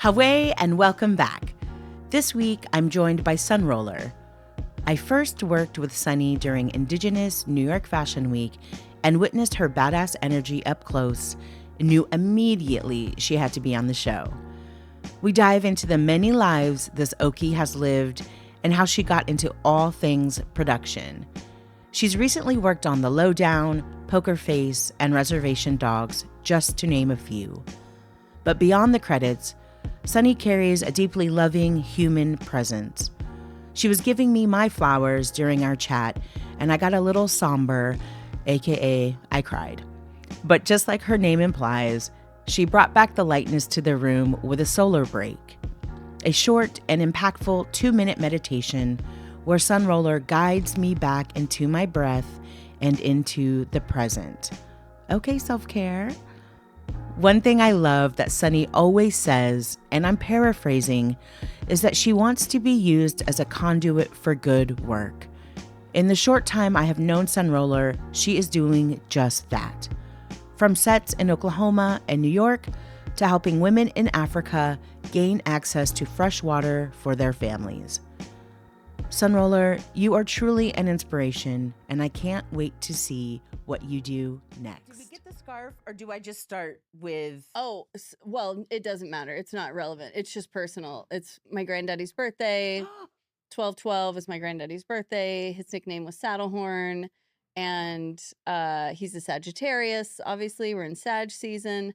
Haway and welcome back. This week, I'm joined by Sunroller. I first worked with Sunny during Indigenous New York Fashion Week and witnessed her badass energy up close and knew immediately she had to be on the show. We dive into the many lives this Okie has lived and how she got into all things production. She's recently worked on the Lowdown, Poker Face, and Reservation Dogs, just to name a few. But beyond the credits, Sunny carries a deeply loving human presence. She was giving me my flowers during our chat, and I got a little somber, aka I cried. But just like her name implies, she brought back the lightness to the room with a solar break. A short and impactful 2-minute meditation where Sunroller guides me back into my breath and into the present. Okay, self-care. One thing I love that Sunny always says, and I'm paraphrasing, is that she wants to be used as a conduit for good work. In the short time I have known Sunroller, she is doing just that. From sets in Oklahoma and New York to helping women in Africa gain access to fresh water for their families. Sunroller, you are truly an inspiration, and I can't wait to see what you do next. Did we get the scarf, or do I just start with... Oh, well, it doesn't matter. It's not relevant. It's just personal. It's my granddaddy's birthday. 12/12 is my granddaddy's birthday. His nickname was Saddlehorn, and he's a Sagittarius. Obviously, we're in Sag season,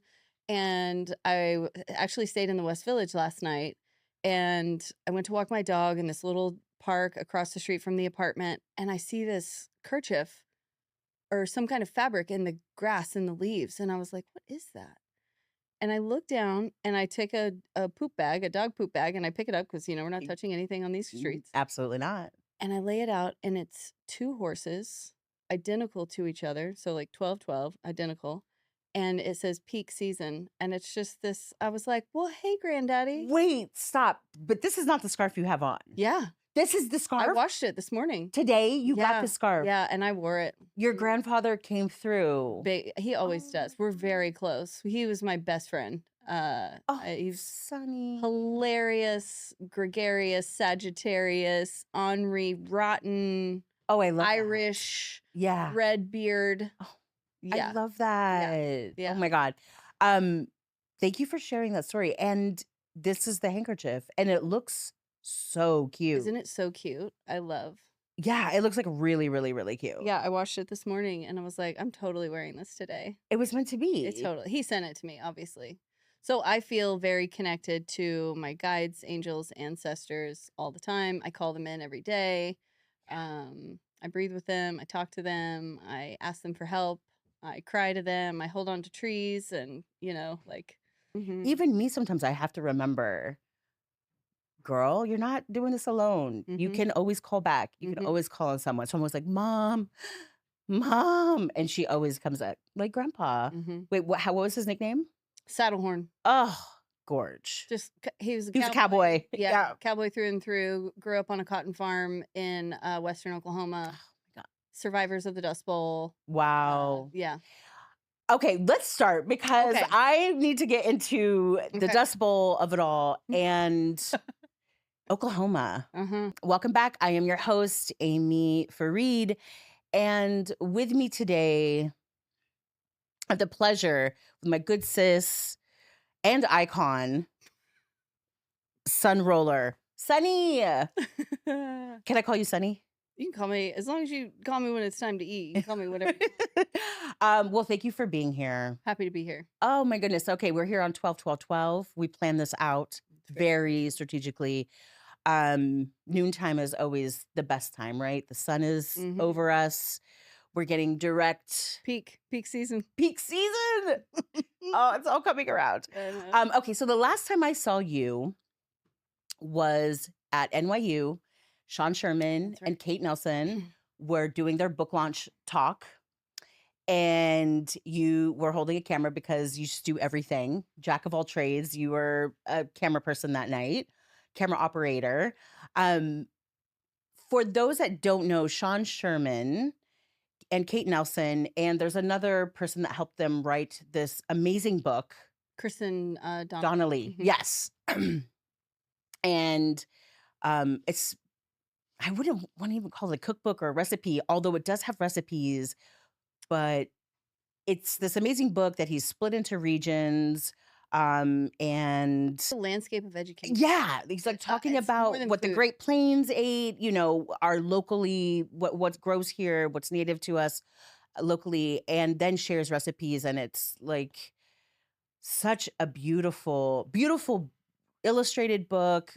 and I actually stayed in the West Village last night, and I went to walk my dog in this little park across the street from the apartment, and I see this kerchief or some kind of fabric in the grass and the leaves, and I was like, what is that? And I look down and I take a poop bag, a dog poop bag, and I pick it up because, we're not touching anything on these streets. Absolutely not. And I lay it out, and it's 2 horses identical to each other. So like 12/12, identical. And it says peak season. And it's just this, I was like, well, hey, granddaddy. Wait, stop. But this is not the scarf you have on. Yeah. This is the scarf? I washed it this morning. Today, you got the scarf. Yeah, and I wore it. Your grandfather came through. He always does. We're very close. He was my best friend. He's Sunny. hilarious, gregarious, Sagittarius, ornery, rotten. Oh, I love Irish. That. Yeah. Red beard. Oh, yeah. I love that. Yeah. Oh my God. Thank you for sharing that story. And this is the handkerchief, and it looks so cute. Isn't it so cute? I love. Yeah, it looks like really, really, really cute. Yeah, I washed it this morning, and I was like, I'm totally wearing this today. It was meant to be. He sent it to me, obviously. So I feel very connected to my guides, angels, ancestors all the time. I call them in every day. I breathe with them. I talk to them. I ask them for help. I cry to them. I hold on to trees, and Even me, sometimes I have to remember, girl, you're not doing this alone. You can always call back. You can always call on someone. Someone's like, Mom, and she always comes up like Grandpa. Wait, what was his nickname? Saddlehorn. Oh, gorge. He was a cowboy. Yeah, cowboy through and through. Grew up on a cotton farm in western Oklahoma. Oh my God. Survivors of the Dust Bowl. Wow. Yeah. Okay, let's start because I need to get into the Dust Bowl of it all and Oklahoma. Welcome back. I am your host, Amy Fareed. And with me today, I have the pleasure with my good sis and icon, Sunroller. Sunny! Can I call you Sunny? You can call me, as long as you call me when it's time to eat. You can call me whatever. Well, thank you for being here. Happy to be here. Oh my goodness. Okay, we're here on 12/12/12. We planned this out very strategically. Noontime is always the best time, right? The sun is over us. We're getting direct peak season. Peak season. Oh, it's all coming around. Okay, so the last time I saw you was at NYU. Sean Sherman and Kate Nelson were doing their book launch talk, and you were holding a camera because you just do everything. Jack of all trades. You were a camera person that night, camera operator. For those that don't know, Sean Sherman and Kate Nelson, and there's another person that helped them write this amazing book. Kristen Donnelly. Yes. And it's I wouldn't want to even call it a cookbook or a recipe, although it does have recipes, but it's this amazing book that he's split into regions. And The landscape of education. yeah, he's like talking It's more about than what the food. Great Plains ate, our locally, what grows here, what's native to us locally, and then shares recipes. And it's like such a beautiful, beautiful illustrated book,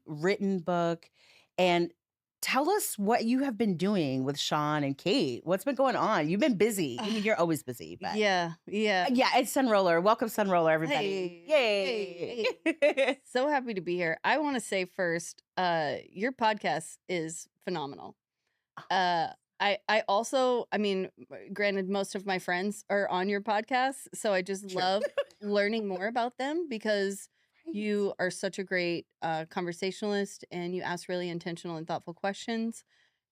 written book. And tell us what you have been doing with Sean and Kate. What's been going on? You've been busy. I mean, you're always busy, but Yeah, yeah. yeah, it's Sunroller. Welcome, Sunroller, everybody. Hey, Yay. hey. So happy to be here. I want to say first, your podcast is phenomenal. Uh, I also, I mean, granted, most of my friends are on your podcast, so I just True. love learning more about them because Right. you are such a great conversationalist and you ask really intentional and thoughtful questions.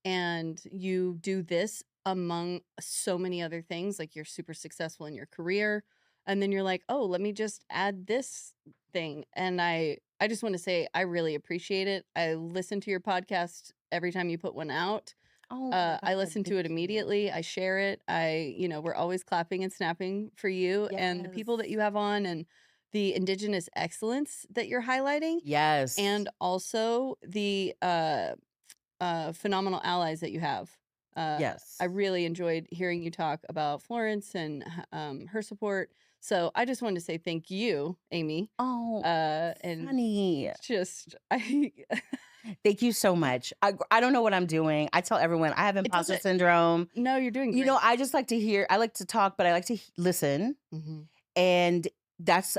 And you do this among so many other things, like you're super successful in your career, and then you're like, oh, let me just add this thing. And I just want to say I really appreciate it. I listen to your podcast every time you put one out. Oh my I God. listen to Thank it you. immediately. I share it. We're always clapping and snapping for you and the people that Yes. you have on, and the indigenous excellence that you're highlighting, Yes. and also the phenomenal allies that you have. I Yes. really enjoyed hearing you talk about Florence and her support. So I just wanted to say thank you, Amy. Oh, And funny. just I Thank you so much. I don't know what I'm doing. I tell everyone I have it imposter doesn't. syndrome. No, you're doing great. I just like to hear, I like to talk, but I like to listen. Mm-hmm. And that's,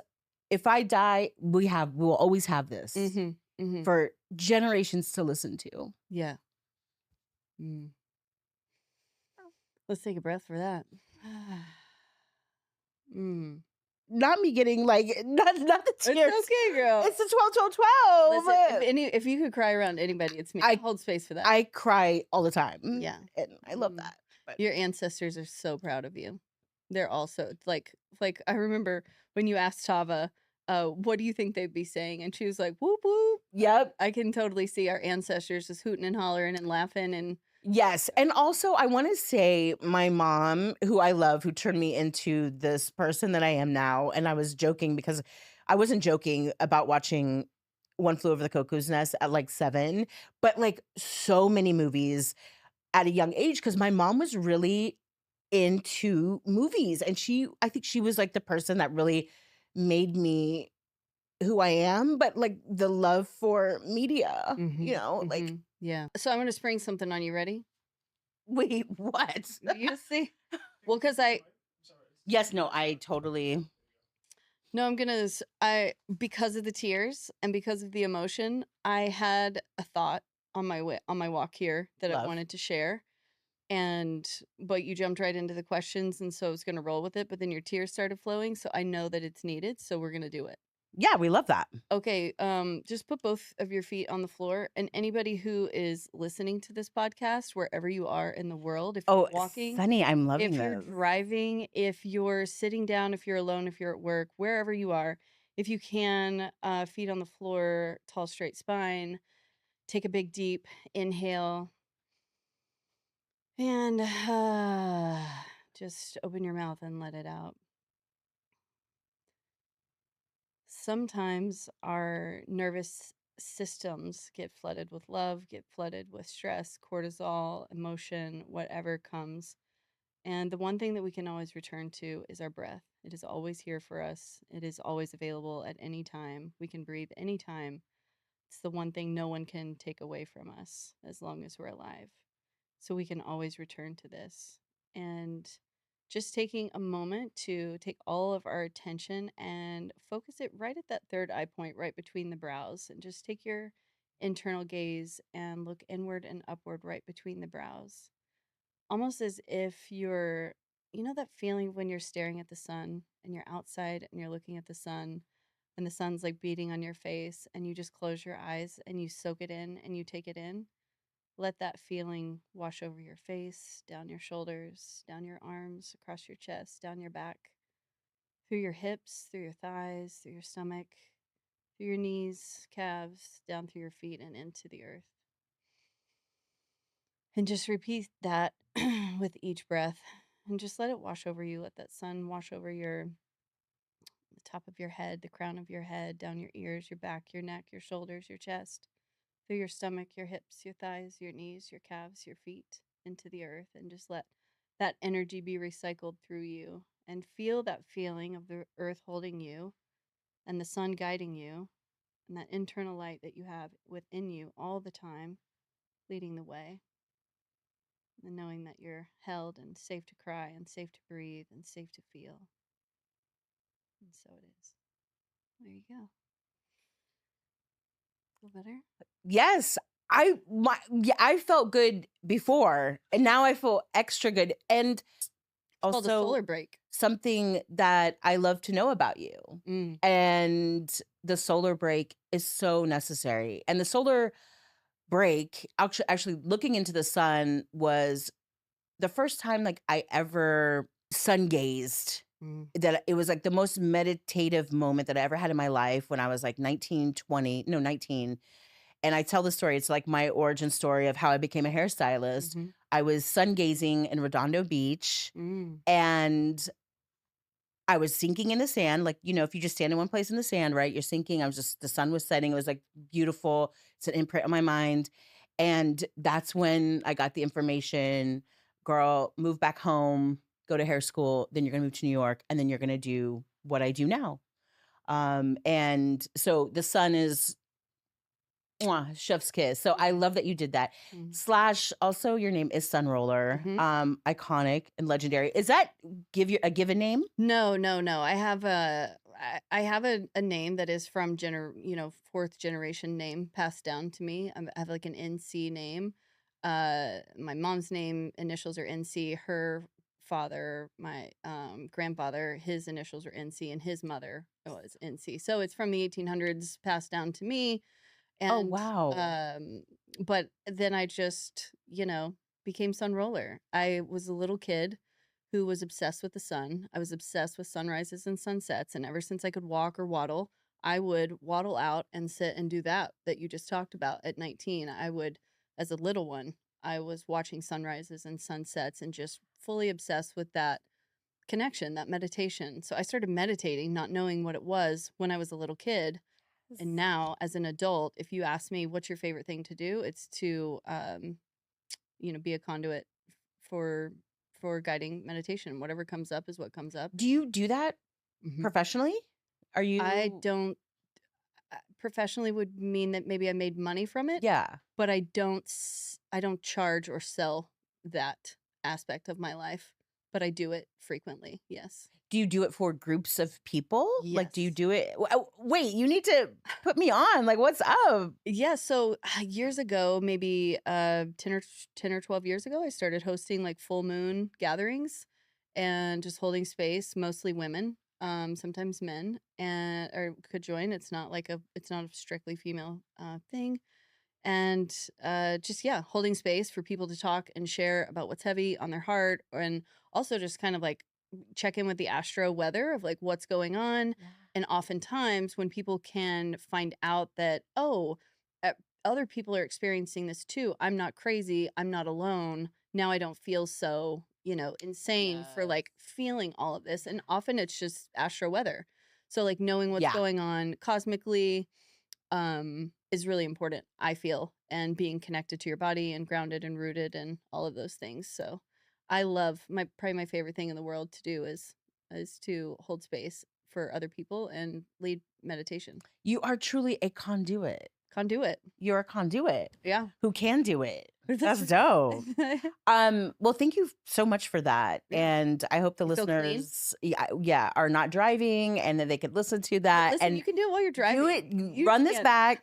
if I die, we'll always have this Mm-hmm. Mm-hmm. for generations to listen to. Yeah. Mm. Let's take a breath for that. Mm. Not me getting like, not the It's tears. okay, girl. It's the 12, 12, 12. Listen, if you could cry around anybody, it's me. I I hold space for that. I cry all the time. Yeah. And I love Mm. that. But Your ancestors are so proud of you. They're also like I remember when you asked Tava, what do you think they'd be saying? And she was like, whoop whoop. yep. I can totally see our ancestors just hooting and hollering and laughing and Yes. And also, I want to say my mom, who I love, who turned me into this person that I am now. And I was joking because I wasn't joking about watching One Flew Over the Cuckoo's Nest at like 7, but like so many movies at a young age because my mom was really into movies. And I think she was like the person that really made me who I am, but like the love for media, like, yeah. So I'm gonna spring something on you. Ready? wait, what? You see? Well, because I Yes, no, I totally no, I'm gonna I because of the tears and because of the emotion, I had a thought on my walk here that I love. wanted to share. And but you jumped right into the questions, and so I was gonna roll with it, but then your tears started flowing, so I know that it's needed, so we're gonna do it. Yeah, we love that. Okay, just put both of your feet on the floor, and anybody who is listening to this podcast, wherever you are in the world, if you're Oh, walking, Sunny, I'm loving if you're this. driving, if you're sitting down, if you're alone, if you're at work, wherever you are, if you can, feet on the floor, tall, straight spine, take a big, deep inhale, and just open your mouth and let it out. Sometimes our nervous systems get flooded with love, get flooded with stress, cortisol, emotion, whatever comes. And the one thing that we can always return to is our breath. It is always here for us, it is always available at any time. We can breathe anytime. It's the one thing no one can take away from us as long as we're alive. So we can always return to this. And just taking a moment to take all of our attention and focus it right at that third eye point, right between the brows, and just take your internal gaze and look inward and upward right between the brows. Almost as if that feeling when you're staring at the sun and you're outside and you're looking at the sun and the sun's like beating on your face and you just close your eyes and you soak it in and you take it in. Let that feeling wash over your face, down your shoulders, down your arms, across your chest, down your back, through your hips, through your thighs, through your stomach, through your knees, calves, down through your feet, and into the earth. And just repeat that with each breath. And just let it wash over you. Let that sun wash over the top of your head, the crown of your head, down your ears, your back, your neck, your shoulders, your chest, through your stomach, your hips, your thighs, your knees, your calves, your feet, into the earth. And just let that energy be recycled through you. And feel that feeling of the earth holding you and the sun guiding you, and that internal light that you have within you all the time, leading the way. And knowing that you're held and safe to cry and safe to breathe and safe to feel. And so it is. There you go. Feel better? Yes. I felt good before, and now I feel extra good. And It's called a also solar break. something that I love to know about you. Mm. And the solar break is so necessary. And the solar break, actually looking into the sun was the first time like I ever sun gazed. That it was like the most meditative moment that I ever had in my life when I was like 19, 20, no, 19. And I tell the story. It's like my origin story of how I became a hairstylist. Mm-hmm. I was sun gazing in Redondo Beach, and I was sinking in the sand. Like, if you just stand in one place in the sand, right? You're sinking. The sun was setting. It was like beautiful. It's an imprint on my mind. And that's when I got the information, girl, move back home, go to hair school. Then you're going to move to New York. And then you're going to do what I do now. And so the sun is mwah, chef's kiss. So I love that you did that. Slash, also your name is Sunroller. Iconic and legendary. Is that a given name? No. I have a name that is from fourth generation name passed down to me. I have like an NC name. My mom's name initials are NC. Her father, my grandfather, his initials were NC, and his mother was NC. So it's from the 1800s passed down to me. Oh, And wow. but then I just, became Sunroller. I was a little kid who was obsessed with the sun. I was obsessed with sunrises and sunsets, and ever since I could walk or waddle, I would waddle out and sit and do that you just talked about at 19. I would, as a little one, I was watching sunrises and sunsets and just fully obsessed with that connection, that meditation. So I started meditating, not knowing what it was when I was a little kid. And now, as an adult, if you ask me what's your favorite thing to do, it's to, be a conduit for guiding meditation. Whatever comes up is what comes up. Do you do that Mhm. professionally? Are I you? don't professionally would mean that maybe I made money from it, Yeah. but I don't charge or sell that aspect of my life, but I do it frequently. Yes. Do you do it for groups of people? Like, do you Yes. do it? Wait, you need to put me on. Like, what's up? Yeah, so years ago, maybe 10 or 12 years ago, I started hosting like full moon gatherings and just holding space, mostly women, sometimes men, and or could join. It's not a strictly female thing. And just yeah, holding space for people to talk and share about what's heavy on their heart, and also just kind of like check in with the astro weather of like what's going on. Yeah. And oftentimes when people can find out that, oh, uh, other people are experiencing this too, I'm not crazy, I'm not alone, now I don't feel so insane for like feeling all of this. And often it's just astro weather, so like knowing what's Yeah. going on cosmically is really important, I feel, and being connected to your body and grounded and rooted and all of those things. So I love probably my favorite thing in the world to do is to hold space for other people and lead meditation. You are truly a conduit. Conduit. You're a conduit Yeah. who can do it. That's That's dope. Well, thank you so much for that. Yeah. And I hope the You feel clean? listeners, yeah, are not driving and that they could listen to Yeah, that listen, and you can do it while you're driving. do it. You Run this can't. back,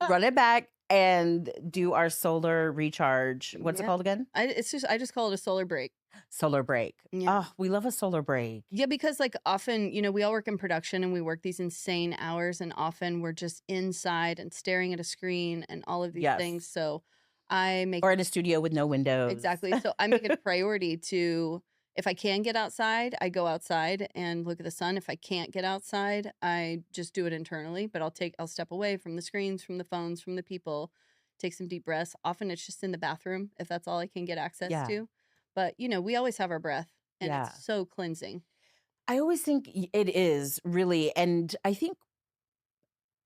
run it back, and do our solar recharge. What's it Yeah. called again? I just call it a solar break. Solar break. Yeah. Oh, we love a solar break. Yeah, because like often, we all work in production and we work these insane hours, and often we're just inside and staring at a screen and all of these Yes. things. So I make Or in a studio with no windows. exactly. So I make it a priority to If I can get outside, I go outside and look at the sun. If I can't get outside, I just do it internally, but I'll step away from the screens, from the phones, from the people, take some deep breaths. Often it's just in the bathroom if that's all I can get access Yeah. to. But, we always have our breath and Yeah. it's so cleansing. I always think it is really. And I think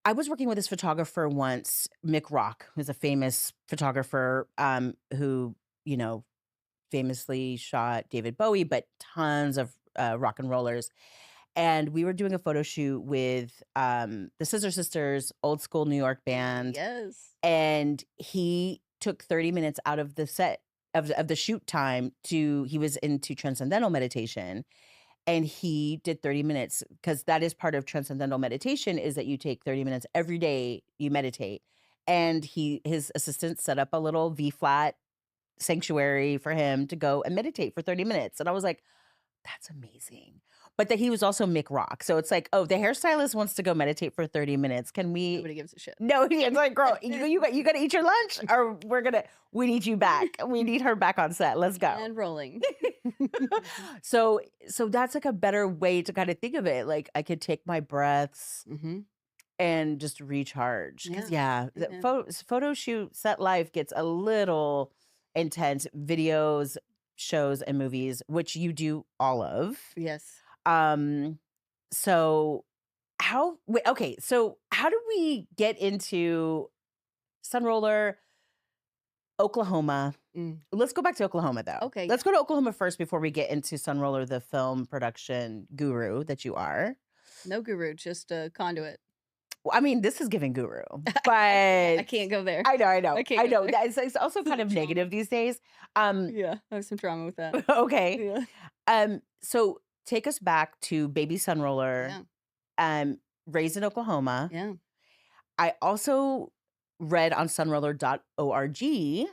I was working with this photographer once, Mick Rock, who's a famous photographer who, you know, famously shot David Bowie, but tons of rock and rollers. And we were doing a photo shoot with the Scissor Sisters, old school New York band. Yes. And he took 30 minutes out of the set of the shoot time he was into transcendental meditation. And he did 30 minutes because that is part of transcendental meditation is that you take 30 minutes every day, you meditate. And his assistant set up a little V flat sanctuary for him to go and meditate for 30 minutes. And I was like, that's amazing. But that he was also Mick Rock. So it's like, oh, the hairstylist wants to go meditate for 30 minutes. Can we? Nobody gives a shit. No, it's like, girl, you got to eat your lunch or we need you back. We need her back on set. Let's go. And rolling. So that's like a better way to kind of think of it. Like I could take my breaths and just recharge. Because the photo shoot set life gets a little intense. Videos, shows, and movies, which you do all of. Yes. So how do we get into Sunroller, Oklahoma? Let's go back to Oklahoma though. Okay. Let's go to Oklahoma first before we get into Sunroller, the film production guru that you are. No guru, just a conduit. Well, I mean, this is giving guru, but I can't go there. I know. I know. It's also kind of negative these days. Yeah, I have some trauma with that. Okay. Yeah. So take us back to baby Sunroller, raised in Oklahoma. Yeah. I also read on sunroller.org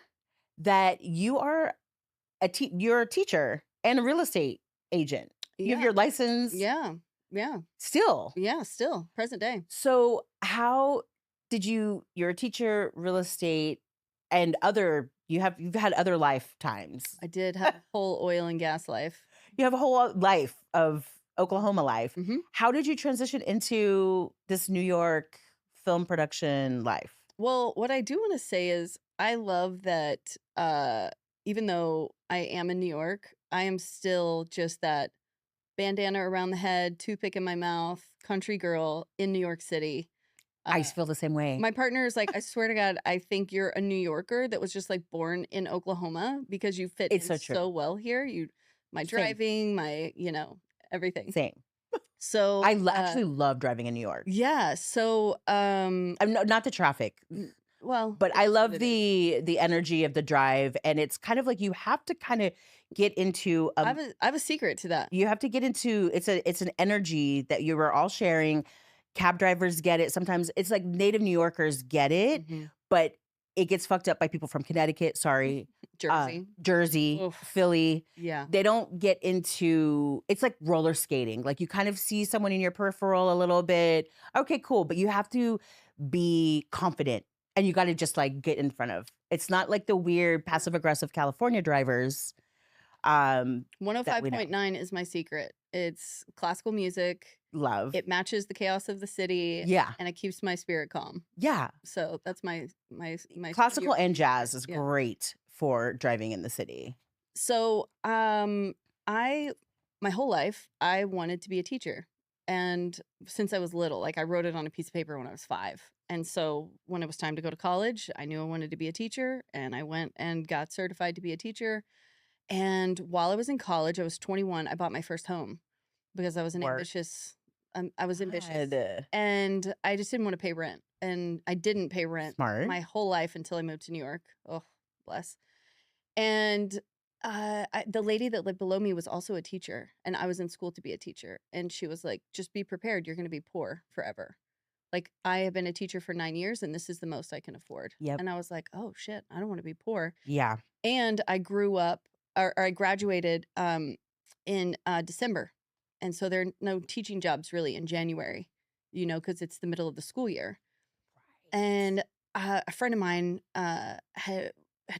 that you are you're a teacher and a real estate agent. You have your license. Yeah. Still. Yeah, still present day. So how did you're a teacher, real estate, and you've had other lifetimes. I did have a whole oil and gas life. You have a whole life of Oklahoma life. Mm-hmm. How did you transition into this New York film production life? Well, what I do want to say is I love that even though I am in New York, I am still just that bandana around the head, toothpick in my mouth, country girl in New York City. I feel the same way. My partner is like, I swear to God, I think you're a New Yorker that was just like born in Oklahoma because you fit in so well here. My driving, my, everything. Same. So I actually love driving in New York. Yeah. So I'm not the traffic. Well, but I love the energy of the drive, and it's kind of like you have to kind of get into. I have a secret to that. You have to get into. It's an energy that you are all sharing. Cab drivers get it. Sometimes it's like native New Yorkers get it, but it gets fucked up by people from Connecticut. Sorry, Jersey, Oof. Philly. Yeah, they don't get into. It's like roller skating. Like you kind of see someone in your peripheral a little bit. Okay, cool, but you have to be confident. And you got to just like get in front of. It's not like the weird passive aggressive California drivers. 105.9 is my secret. It's classical music. Love. It matches the chaos of the city. Yeah. And it keeps my spirit calm. Yeah. So that's my classical and jazz is great for driving in the city. So my whole life I wanted to be a teacher. And since I was little, like I wrote it on a piece of paper when I was 5. And so when it was time to go to college, I knew I wanted to be a teacher, and I went and got certified to be a teacher. And while I was in college, I was 21, I bought my first home because I was ambitious. I was ambitious. And I just didn't want to pay rent. And I didn't pay rent my whole life until I moved to New York. Oh, bless. And the lady that lived below me was also a teacher, and I was in school to be a teacher. And she was like, just be prepared. You're going to be poor forever. Like, I have been a teacher for 9 years, and this is the most I can afford. Yep. And I was like, oh, shit, I don't want to be poor. Yeah. And I grew up, or I graduated in December. And so there are no teaching jobs really in January, because it's the middle of the school year. Right. And a friend of mine had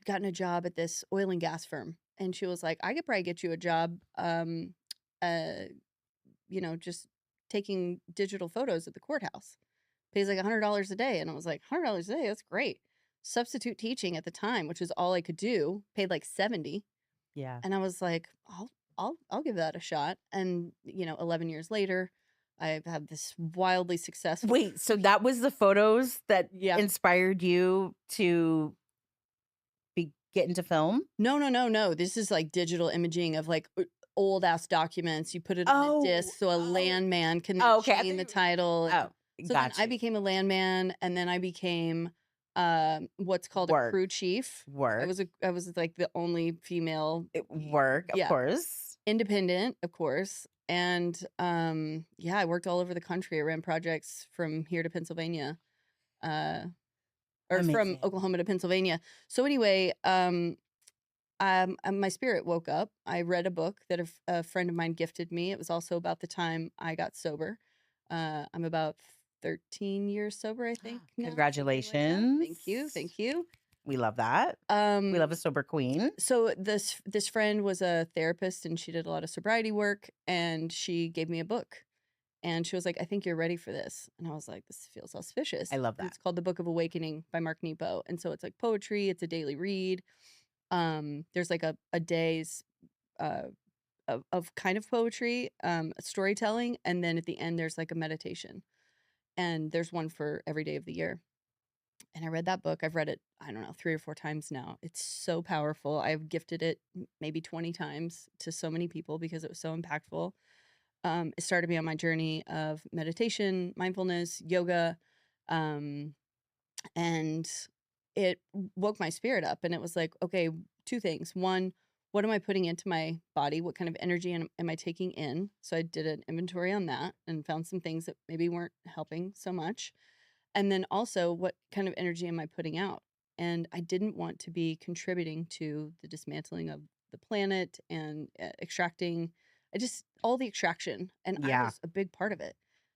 gotten a job at this oil and gas firm. and she was like, I could probably get you a job, uh, just taking digital photos at the courthouse. Pays like $100 a day. And I was like, $100 a day? That's great. Substitute teaching at the time, which is all I could do, paid like 70. Yeah. And I was like, I'll give that a shot. And 11 years later, I've had this wildly successful. Wait, so that was the photos that Yeah. inspired you to get into film? No. This is like digital imaging of like old ass documents. You put it on a disc so a landman can then okay. chain the title. Oh, So then got I you. became a landman, and then I became what's called a Work. crew chief. I was like the only female Work, of course. independent, of course. And I worked all over the country. I ran projects from here to Pennsylvania. Or from Amazing. Oklahoma to Pennsylvania. So anyway, my spirit woke up. I read a book that a friend of mine gifted me. It was also about the time I got sober. I'm about 13 years sober, I think. Now, Congratulations. Thank you. We love that. We love a sober queen. So this friend was a therapist, and she did a lot of sobriety work, and she gave me a book. And she was like, I think you're ready for this. And I was like, this feels auspicious. I love that. It's called The Book of Awakening by Mark Nepo. And so it's like poetry. It's a daily read. There's like a day's of kind of poetry, storytelling. And then at the end, there's like a meditation. And there's one for every day of the year. And I read that book. I've read it, I don't know, 3 or 4 times now. It's so powerful. I've gifted it maybe 20 times to so many people because it was so impactful. It started me on my journey of meditation, mindfulness, yoga, um, and it woke my spirit up. And it was like, okay, 2 things. One, what am I putting into my body? What kind of energy am I taking in? So I did an inventory on that and found some things that maybe weren't helping so much. And then also, what kind of energy am I putting out? And I didn't want to be contributing to the dismantling of the planet and extracting. All the extraction, and I was a big part of it.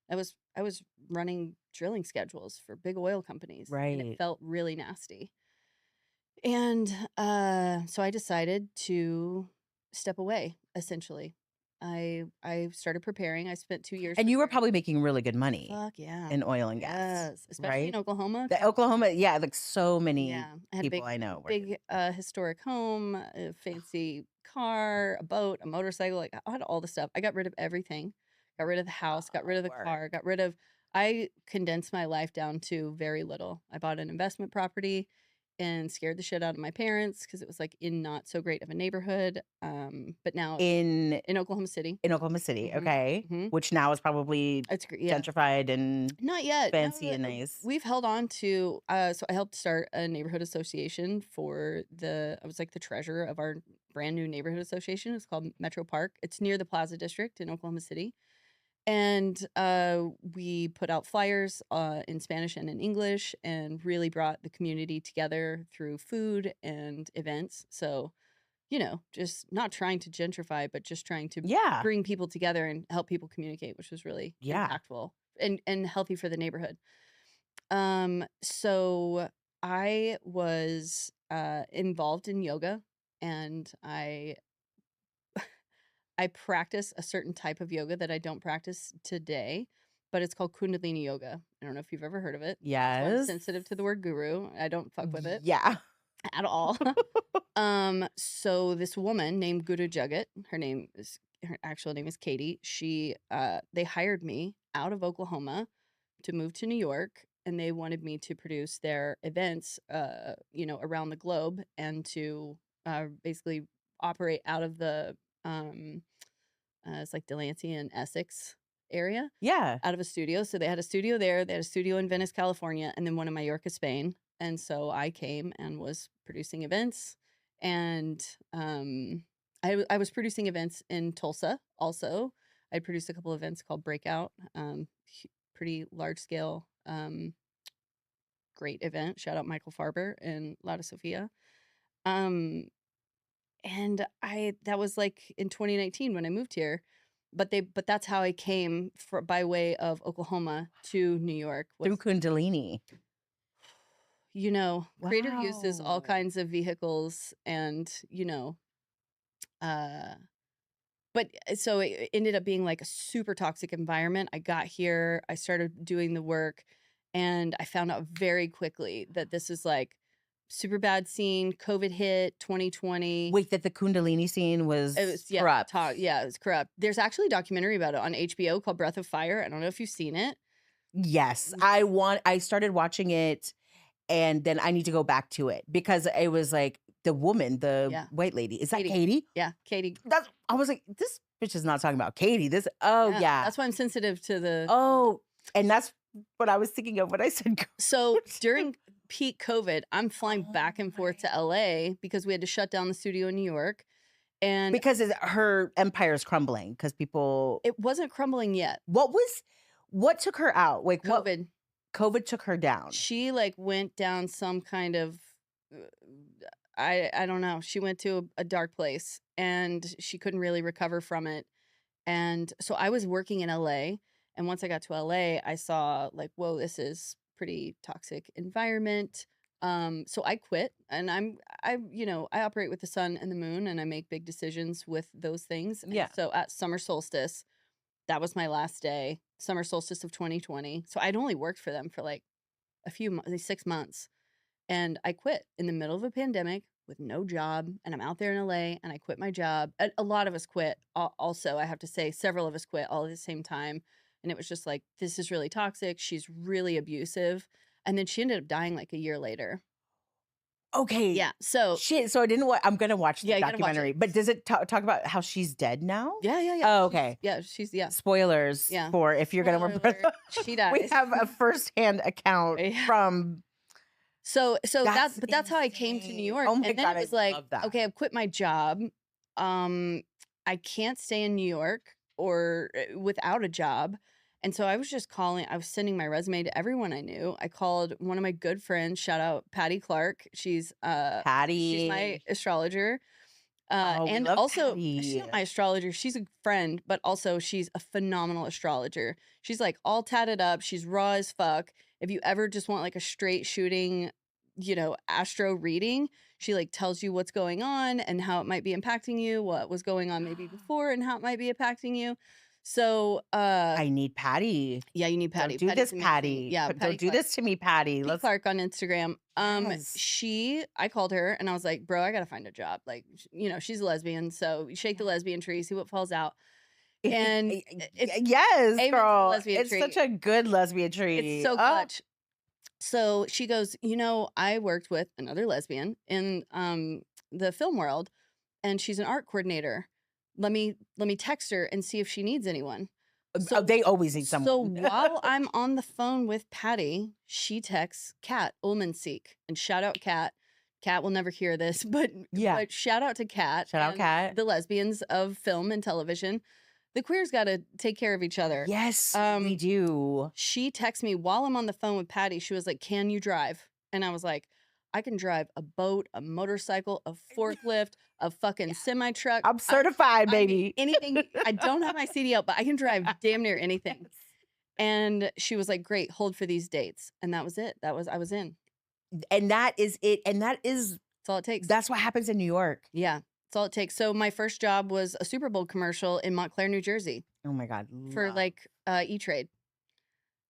I was running drilling schedules for big oil companies, and it Right. felt really nasty. And so I decided to step away. Essentially, I started preparing. I spent 2 years. And you were preparing. probably making really good money Fuck yeah. in oil and gas. Yes, especially right? in Oklahoma. The Oklahoma, yeah, like so many Yeah, I had people I know. big historic home, a fancy car, a boat, a motorcycle. Like I had all the stuff. I got rid of everything. Got rid of the house. Got rid of the car. Got rid of. I condensed my life down to very little. I bought an investment property and scared the shit out of my parents because it was like in not so great of a neighborhood. But now in Oklahoma City. Oklahoma City, okay, Mhm. which now is probably It's great. Yeah. gentrified and Not yet. fancy and nice. We've held on to. So I helped start a neighborhood association for I was like the treasurer of our brand new neighborhood association. It's called Metro Park. It's near the Plaza District in Oklahoma City, and we put out flyers in Spanish and in English, and really brought the community together through food and events. So, just not trying to gentrify, but just trying to bring people together and help people communicate, which was really impactful and healthy for the neighborhood. So I was involved in yoga, and I practice a certain type of yoga that I don't practice today, but it's called Kundalini yoga. I don't know if you've ever heard of it. That's why I'm sensitive to the word guru. I don't fuck with it. Yeah. At all. So this woman named Guru Jagat, her actual name is Katie. They hired me out of Oklahoma to move to New York, and they wanted me to produce their events, around the globe, and to basically operate out of the it's like Delancey and Essex area. Yeah. Out of a studio. So they had a studio there. They had a studio in Venice, California, and then one in Mallorca, Spain. And so I came and was producing events. And I was producing events in Tulsa also. I produced a couple events called Breakout, pretty large scale, great event. Shout out Michael Farber and Lada Sophia. And that was like in 2019 when I moved here. But that's how I came by way of Oklahoma to New York. Through Kundalini. Creator uses all kinds of vehicles, and But so it ended up being like a super toxic environment. I got here, I started doing the work, and I found out very quickly that this is like super bad scene. COVID hit 2020. Wait, that the Kundalini scene was It was corrupt. it was corrupt. There's actually a documentary about it on HBO called Breath of Fire. I don't know if you've seen it. Yes, I started watching it, and then I need to go back to it because it was like the woman, the Yeah. white lady. Is that Katie. Katie? Yeah, Katie. I was like, this bitch is not talking about Katie. Yeah. That's why I'm sensitive to the. Oh, and that's what I was thinking of when I said. So during peak COVID, I'm flying back and forth to right. LA because we had to shut down the studio in New York. And Because her empire is crumbling because people. it wasn't crumbling yet. What took her out? Like COVID. COVID took her down. She like went down some kind of I don't know. She went to a dark place and she couldn't really recover from it. And so I was working in LA, and once I got to LA, I saw like, whoa, this is pretty toxic environment. So I quit, and I operate with the sun and the moon, and I make big decisions with those things. Yeah. And so at summer solstice, that was my last day, summer solstice of 2020. So I'd only worked for them for like a few months, 6 months. And I quit in the middle of a pandemic with no job. And I'm out there in LA, and I quit my job. A lot of us quit. Also, I have to say, several of us quit all at the same time. And it was just like, this is really toxic. She's really abusive. And then she ended up dying like a year later. Okay. Yeah. So shit. So I didn't. I'm gonna watch the Yeah, you gotta watch documentary. it. But does it talk about how she's dead now? yeah. Oh, okay. She's yeah. Spoilers Yeah. for if you're Spoiler gonna. alert, she dies. We have a firsthand account Yeah. from. So That's that's how I came to New insane. York. Oh my And then God, it was I like, love that. okay, I've quit my job. I can't stay in New York or without a job. And so I was just calling, I was sending my resume to everyone I knew. I called one of my good friends, shout out Patty Clark. She's my Patty. astrologer. Oh, we And love also, she's Patty. not my astrologer. She's a friend, but also she's a phenomenal astrologer. She's like all tatted up. She's raw as fuck. If you ever just want like a straight shooting, astro reading, she like tells you what's going on and how it might be impacting you, what was going on maybe before and how it might be impacting you. So, I need Patty. yeah, you need Patty. Don't do Patty's this, amazing. Patty. Yeah, Don't Patty do Clark. this to me, Patty. P. Clark on Instagram. Yes. I called her and I was like, bro, I gotta find a job. Like, she's a lesbian, so you shake the lesbian tree, see what falls out. And yes, amen to the girl. lesbian It's tree. such a good lesbian tree. It's so clutch. So she goes, I worked with another lesbian in the film world, and she's an art coordinator. Let me text her and see if she needs anyone. So they always need someone. So while I'm on the phone with Patty, she texts Kat Ullmanseek, and shout out Kat. Kat will never hear this, but shout out to Kat. Shout out Kat. The lesbians of film and television. The queers got to take care of each other. Yes, we do. She texts me while I'm on the phone with Patty. She was like, "Can you drive?" And I was like, "I can drive a boat, a motorcycle, a forklift, a fucking semi truck. I'm certified, baby. Anything. I don't have my CDL, but I can drive damn near anything." And she was like, "Great, hold for these dates." And that was it. I was in. And that is it. And that's all it takes. That's what happens in New York. Yeah. That's all it takes. So my first job was a Super Bowl commercial in Montclair, New Jersey. Oh my God. For like E-Trade.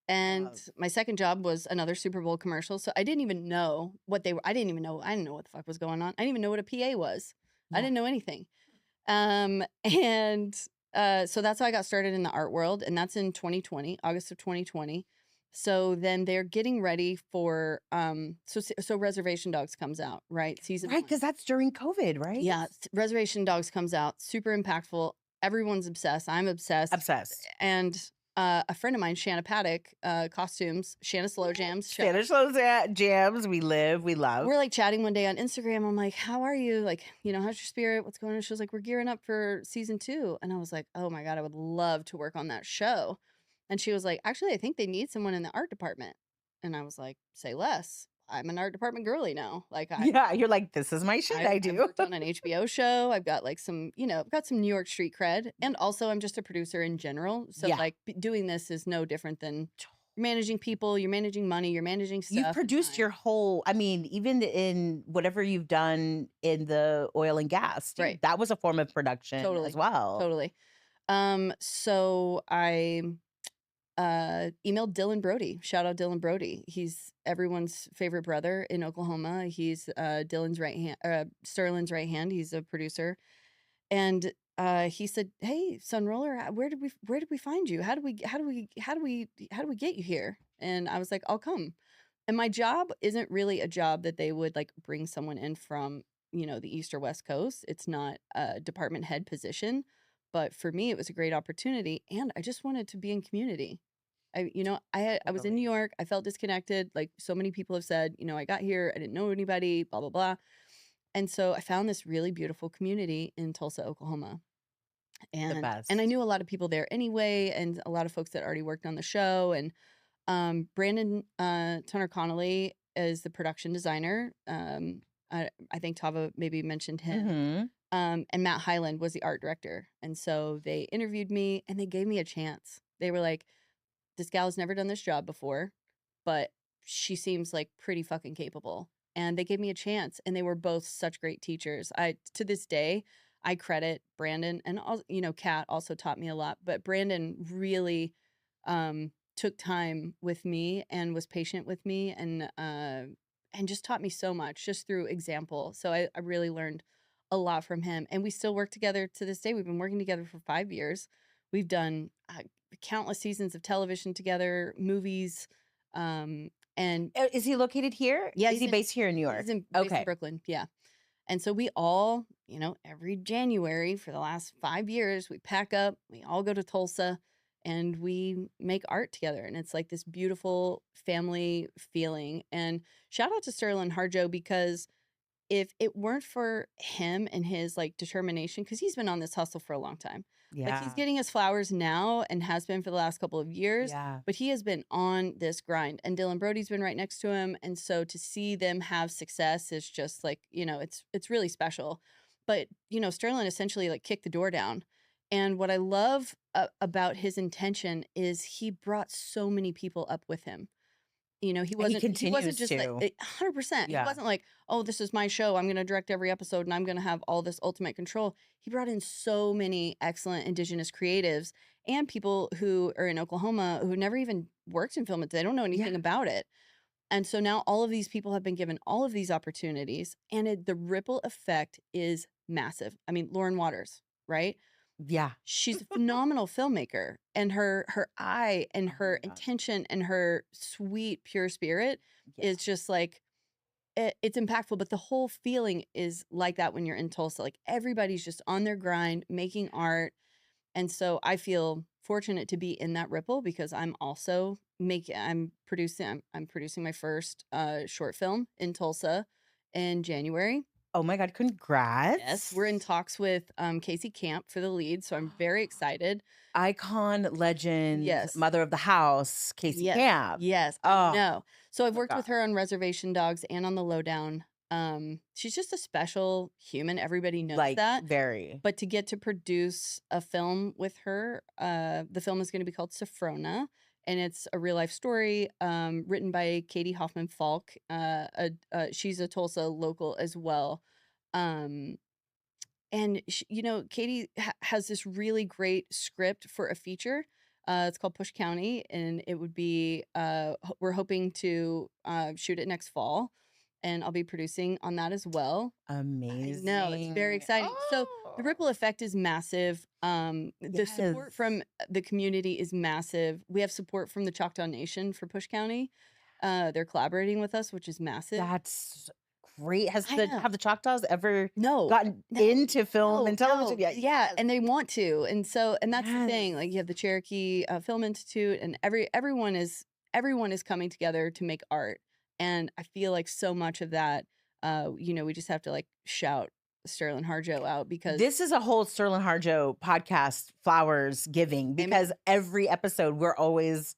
And my second job was another Super Bowl commercial. So I didn't even know what they were. I didn't know what the fuck was going on. I didn't even know what a PA was. Yeah. I didn't know anything. So that's how I got started in the art world. And that's in 2020, August of 2020. So then they're getting ready for so Reservation Dogs comes out, right? Season 1. Because that's during COVID, right? Yeah, Reservation Dogs comes out, super impactful. Everyone's obsessed. I'm obsessed. And a friend of mine, Shanna Paddock, costumes, Shanna Slow Jams. Shanna Slow Jams, we love. We're like chatting one day on Instagram. I'm like, how are you? Like, how's your spirit? What's going on? She was like, we're gearing up for season 2. And I was like, oh my God, I would love to work on that show. And she was like, actually, I think they need someone in the art department. And I was like, say less. I'm an art department girly now. Like, you're like, this is my shit. I do. I worked on an HBO show. I've got like some, I've got some New York street cred. And also I'm just a producer in general. So like doing this is no different than managing people, you're managing money, you're managing You've stuff and produced time. your whole, I mean, even in whatever you've done in the oil and gas, too, Right. that was a form of production as Totally. well. Totally. So I emailed Dylan Brody. Shout out Dylan Brody. He's everyone's favorite brother in Oklahoma. He's Dylan's right hand, Sterling's right hand. He's a producer, and he said, "Hey, Sunroller, where did we find you? How do we get you here?" And I was like, "I'll come." And my job isn't really a job that they would like bring someone in from, the East or West Coast. It's not a department head position, but for me, it was a great opportunity, and I just wanted to be in community. I was in New Totally. York. I felt disconnected. Like so many people have said, I got here, I didn't know anybody, blah blah blah. And so I found this really beautiful community in Tulsa, Oklahoma. The And I best. knew a lot of people there anyway, and a lot of folks that already worked on the show. And Brandon Turner Connolly is the production designer. I think Tava maybe mentioned him. Mhm. And Matt Hyland was the art director. And so they interviewed me and they gave me a chance. They were like, this gal's never done this job before, but she seems like pretty fucking capable. And they gave me a chance, and they were both such great teachers. To this day, I credit Brandon, and Kat also taught me a lot, but Brandon really took time with me and was patient with me, and just taught me so much just through example. So I really learned a lot from him, and we still work together to this day. We've been working together for 5 years. We've done countless seasons of television together, movies, and Is he located here? yeah, Is he based here in New he's York? in based in Okay. Brooklyn, yeah. And so we all, every January for the last 5 years, we pack up, we all go to Tulsa, and we make art together, and it's like this beautiful family feeling. And shout out to Sterling Harjo, because if it weren't for him and his like determination, because he's been on this hustle for a long time, like he's Yeah. getting his flowers now and has been for the last couple of years, Yeah. but he has been on this grind, and Dylan Brody's been right next to him. And so to see them have success is just like, it's really special. But, Sterling essentially like kicked the door down. And what I love about his intention is he brought so many people up with him. He He wasn't continues just like to. 100%. He Yeah. wasn't like, "Oh, this is my show. I'm gonna direct every episode and I'm gonna have all this ultimate control." He brought in so many excellent indigenous creatives and people who are in Oklahoma who never even worked in film. They don't know Yeah. anything about it. And so now all of these people have been given all of these opportunities, and the ripple effect is massive. I mean, Lauren Waters, right? Yeah. She's a phenomenal filmmaker, and her eye and Oh her my god. intention and her sweet pure spirit Yeah. is just like it's impactful. But the whole feeling is like that when you're in Tulsa. Like everybody's just on their grind making art. And so I feel fortunate to be in that ripple, because I'm also making I'm producing my first short film in Tulsa in January. Oh my god, Yes, we're in congrats. talks with Casey Camp for the lead, so I'm very excited. Icon, legend, Yes. mother of the house, Casey Yes. Camp. Yes, I Oh know. So I've my worked with god. her on Reservation Dogs and on the Lowdown. She's just a special human. Everybody knows Like, that. very. But to get to produce a film with her, the film is going to be called Safrona, and it's a real life story written by Katie Hoffman Falk. She's a Tulsa local as well. Um, and Katie has this really great script for a feature. It's called Push County, and it would be we're hoping to shoot it next fall, and I'll be producing on that as well. I know, it's very Amazing. exciting. So the Oh, ripple effect is massive. The yes. support from the community is massive. We have support from the Choctaw Nation for Push County. They're collaborating with us, which is massive. That's great. I know. Have the Choctaws ever No, gotten no, into film no, and television no. yet? Yeah, Yes. and they want to. And that's the Yes. thing. Like you have the Cherokee Film Institute, and everyone is coming together to make art. And I feel like so much of that, we just have to like shout Sterling Harjo out, because This is a whole Sterling Harjo podcast, flowers giving, because amen. every episode we're always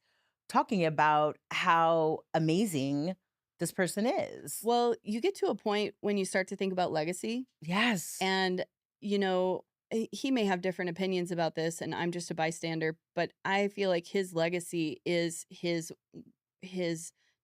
talking about how amazing this person is. Well, you get to a point when you start to think about legacy, Yes. and you know he may have different opinions about this, and I'm just a bystander, but I feel like his legacy is his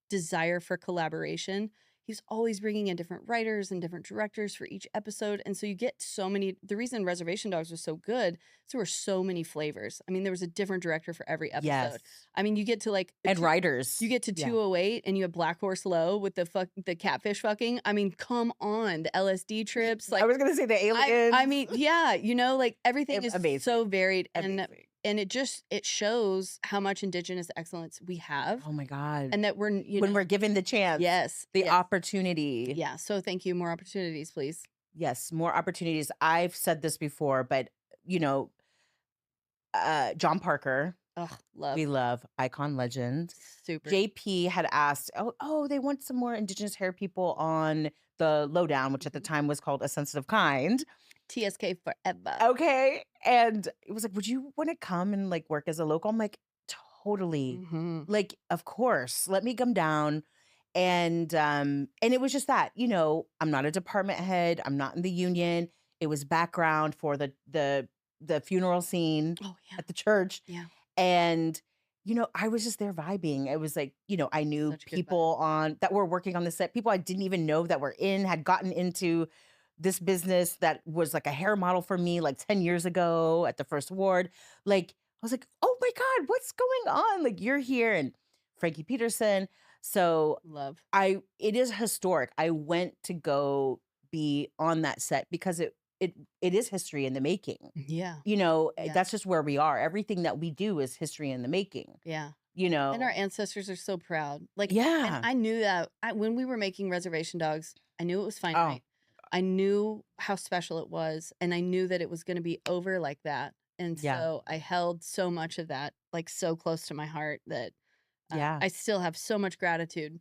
desire for collaboration. He's always bringing in different writers and different directors for each episode, and so you get so many. The reason Reservation Dogs was so good is there were so many flavors. I mean, there was a different director for every Yes. episode. I mean, you get to like And writers. you get to Yeah. 208 and you have Black Horse Low with the catfish fucking. I mean, come on, the LSD trips. I Like was gonna say the aliens. I mean, yeah, you know, like everything is Amazing. so varied, Amazing. and it shows how much Indigenous excellence we have, Oh my God. and that we're when we're given the chance. yes, The yes. opportunity. Yeah. So thank you. More opportunities, please. Yes, more opportunities. I've said this before, but John Parker, Oh, love. we love, icon legend. Super. JP had asked, oh, they want some more Indigenous hair people on the Lowdown, which at the time was called A Sensitive Kind. TSK forever. Okay. And it was like, would you want to come and like work as a local? I'm like, totally. Mhm. Like, of course, let me come down. And it was just that, I'm not a department head. I'm not in the union. It was background for the funeral scene Oh yeah. at the church. Yeah. And, I was just there vibing. It was like, I knew Such a good people that were working on the set, people I didn't even know that were had gotten into this business that was like a hair model for me like 10 years ago at the First Ward. Like, I was like, oh my God, what's going on? Like, you're here. And Frankie Peterson. So Love. it is historic. I went to go be on that set because it is history in the making. Yeah. That's just where we are. Everything that we do is history in the making. Yeah. And our ancestors are so proud. Like, yeah. and I knew that when we were making Reservation Dogs, I knew it was finite. Oh. I knew how special it was, and I knew that it was going to be over like that. And so I held so much of that, like, so close to my heart that I still have so much gratitude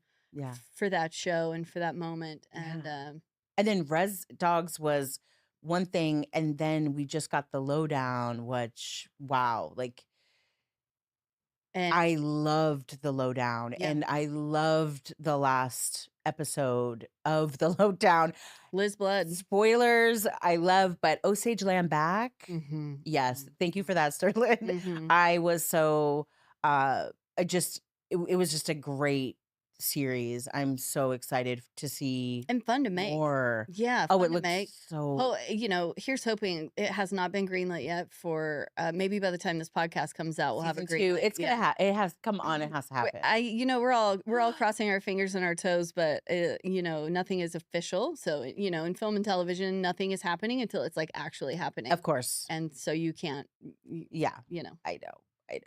for that show and for that moment. And then Res Dogs was one thing, and then we just got the Lowdown, which, wow, like, I loved the Lowdown, and I loved the last episode of the Lowdown. Liz Blood. Spoilers, I love, but Osage Land Back. Mm-hmm. Yes, thank you for that, Sterling. Mm-hmm. I was so, it was just a great series. I'm so excited to see and fun to make more. Yeah. Oh, Fun it to looks make. so. Here's hoping. It has not been greenlit yet for maybe by the time this podcast comes out, we'll have a Season green 2. light. It's gonna happen. It has come on. It has to happen. We're all crossing our fingers and our toes, but nothing is official. So in film and television, nothing is happening until it's like actually happening. Of course. And so you can't. Yeah. I know.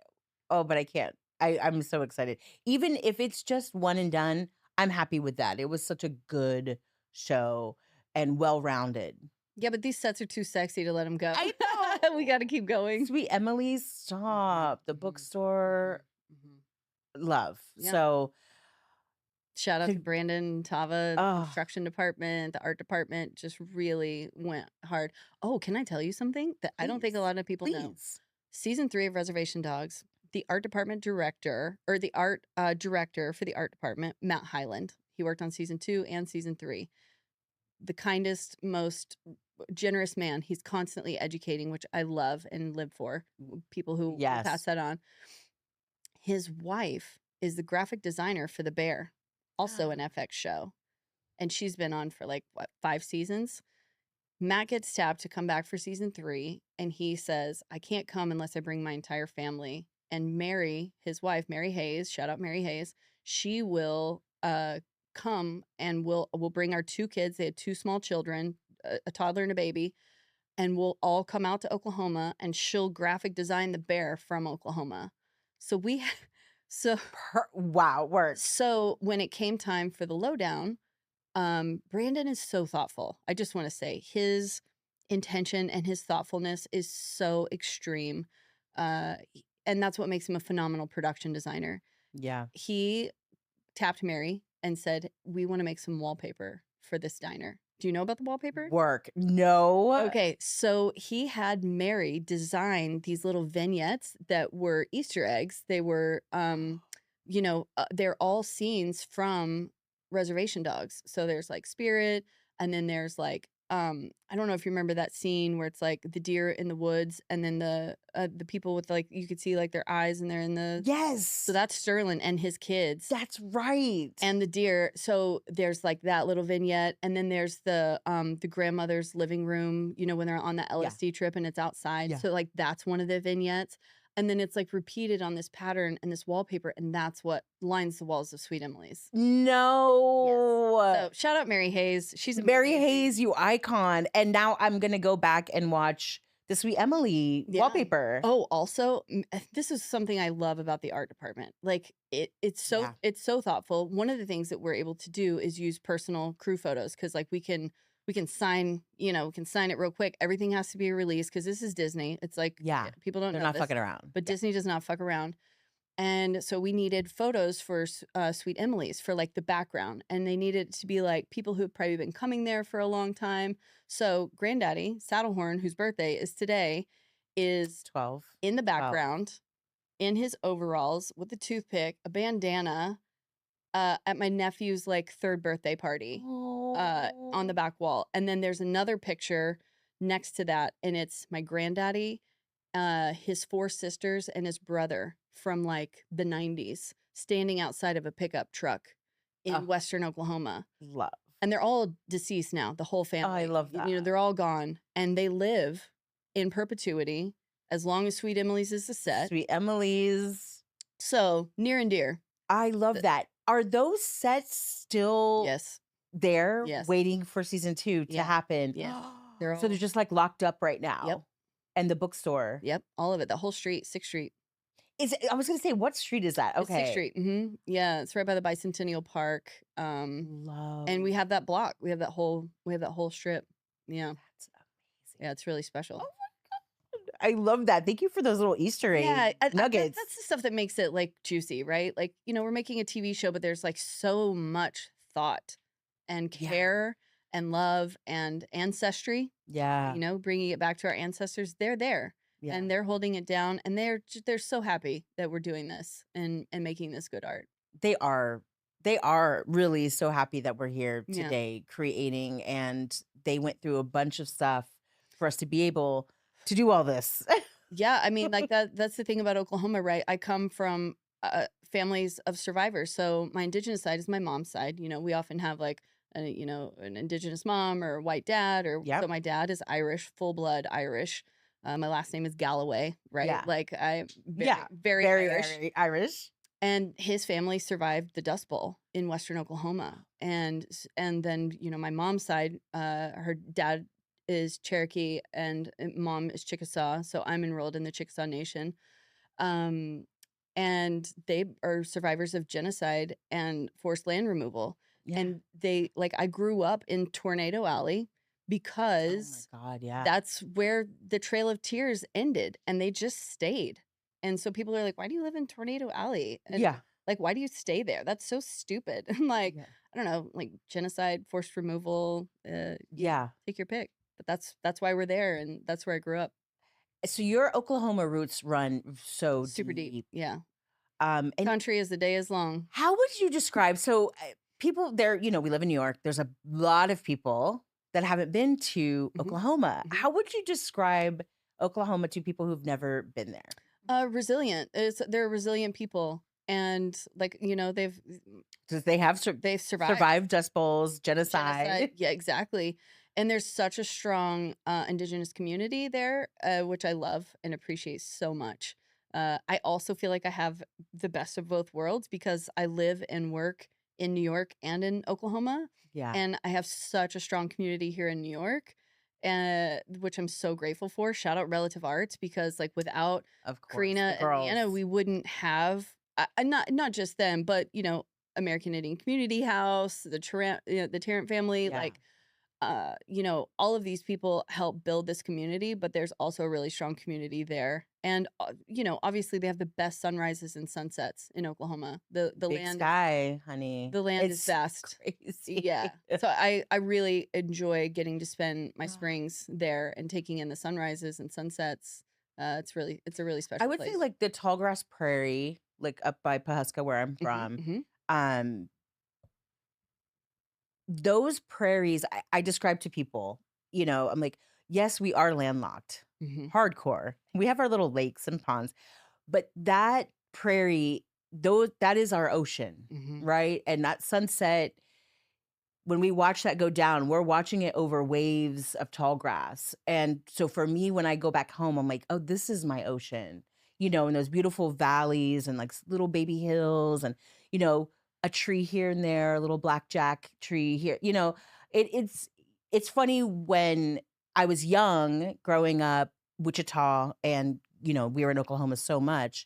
Oh, but I can't. I'm so excited. Even if it's just one and done, I'm happy with that. It was such a good show and well-rounded. Yeah, but these sets are too sexy to let them go. I know. We got to keep going. Sweet Emily, stop. The bookstore. Love. Yeah. So shout out to Brandon, Tava, the construction department, the art department just really went hard. Oh, can I tell you something that I don't think a lot of people know? Season 3 of Reservation Dogs, the art department director, or the art director for the art department, Matt Hyland. He worked on season 2 and season 3. The kindest, most generous man. He's constantly educating, which I love and live for. People who pass that on. His wife is the graphic designer for The Bear, also an FX show. And she's been on for like, 5 seasons? Matt gets tapped to come back for season 3, and he says, I can't come unless I bring my entire family. And Mary, his wife, Mary Hayes, shout out Mary Hayes, she will come and we'll bring our 2 kids. They had 2 small children, a toddler and a baby, and we'll all come out to Oklahoma, and she'll graphic design the bear from Oklahoma. So wow, work. So when it came time for the Lowdown, Brandon is so thoughtful. I just want to say his intention and his thoughtfulness is so extreme. And that's what makes him a phenomenal production designer. Yeah. He tapped Mary and said, we want to make some wallpaper for this diner. Do you know about the wallpaper? Work. No. Okay, so he had Mary design these little vignettes that were Easter eggs. They were, they're all scenes from Reservation Dogs. So there's like Spirit, and then there's like I don't know if you remember that scene where it's like the deer in the woods, and then the people with like you could see like their eyes, and they're in the Yes. so that's Sterling and his kids. That's right. And the deer. So there's like that little vignette, and then there's the grandmother's living room, when they're on the LSD trip and it's outside. Yeah. So like that's one of the vignettes. And then it's like repeated on this pattern and this wallpaper, and that's what lines the walls of Sweet Emily's. No. So shout out Mary Hayes. She's Mary amazing. Hayes, you icon. And now I'm gonna go back and watch the Sweet Emily wallpaper. Oh, also, this is something I love about the art department. Like it's so thoughtful. One of the things that we're able to do is use personal crew photos, because like we can sign, we can sign it real quick. Everything has to be released because this is Disney. It's like people don't They're know not this, fucking around. but Disney does not fuck around. And so we needed photos for Sweet Emily's for like the background, and they needed to be like people who have probably been coming there for a long time. So Granddaddy Saddlehorn, whose birthday is today, is 12 in the background in his overalls with a toothpick, a bandana, at my nephew's like third birthday party on the back wall. And then there's another picture next to that, and it's my granddaddy, his 4 sisters, and his brother from like the 90s standing outside of a pickup truck in Western Oklahoma. Love. And they're all deceased now, the whole family. I love that. They're all gone, and they live in perpetuity as long as Sweet Emily's is the set. Sweet Emily's. So near and dear. I love that. Are those sets still there waiting for season 2 to happen? Yeah. So they're just like locked up right now. Yep. And the bookstore. Yep. All of it. The whole street, 6th Street. I was going to say, what street is that? Okay. 6th Street. Mm-hmm. Yeah. It's right by the Bicentennial Park. Love. And we have that block. We have that whole strip. Yeah. That's amazing. Yeah. It's really special. Oh my God. I love that. Thank you for those little Easter egg nuggets. That's the stuff that makes it like juicy, right? Like, we're making a TV show, but there's like so much thought and care and love and ancestry. Yeah. Bringing it back to our ancestors. They're there. Yeah. And they're holding it down, and they're so happy that we're doing this and making this good art. They are really so happy that we're here today creating, and they went through a bunch of stuff for us to be able to do all this. Yeah, I mean, like that's the thing about Oklahoma, right? I come from families of survivors. So my Indigenous side is my mom's side. We often have like an Indigenous mom or a white dad, or so my dad is Irish, full blood Irish. My last name is Galloway, right? Yeah. Like I'm very Irish. Very Irish. And his family survived the Dust Bowl in Western Oklahoma. And then, my mom's side, her dad is Cherokee and mom is Chickasaw. So I'm enrolled in the Chickasaw Nation. And they are survivors of genocide and forced land removal. Yeah. And I grew up in Tornado Alley because that's where the Trail of Tears ended, and they just stayed. And so people are like, why do you live in Tornado Alley? And like, why do you stay there? That's so stupid. I'm like, I don't know, like genocide, forced removal. Take your pick. But that's why we're there, and that's where I grew up. So your Oklahoma roots run so super deep. Yeah. And country as the day is long. How would you describe, so people there, we live in New York. There's a lot of people that haven't been to Oklahoma. How would you describe Oklahoma to people who've never been there? Resilient. They're resilient people, and they've survived Dust Bowls, genocide. Yeah, exactly. And there's such a strong Indigenous community there, which I love and appreciate so much. I also feel like I have the best of both worlds because I live and work in New York and in Oklahoma. Yeah. And I have such a strong community here in New York, which I'm so grateful for. Shout out Relative Arts, because without Karina and Anna, we wouldn't have not just them, but American Indian Community House, the Tarrant family, all of these people help build this community, but there's also a really strong community there. And, obviously they have the best sunrises and sunsets in Oklahoma. The Big land sky, honey. The land is vast. Crazy. Yeah. So I really enjoy getting to spend my springs there and taking in the sunrises and sunsets. It's a really special I would place. say the Tallgrass Prairie, up by Pawhuska, where I'm from. Those prairies I describe to people I'm like, yes, we are landlocked, hardcore. We have our little lakes and ponds, but that prairie, that is our ocean, right? And that sunset, when we watch that go down, we're watching it over waves of tall grass. And so for me, when I go back home, I'm like, oh, this is my ocean, and those beautiful valleys and like little baby hills and, a tree here and there, a little blackjack tree here. It's funny when I was young growing up, Wichita, and, we were in Oklahoma so much,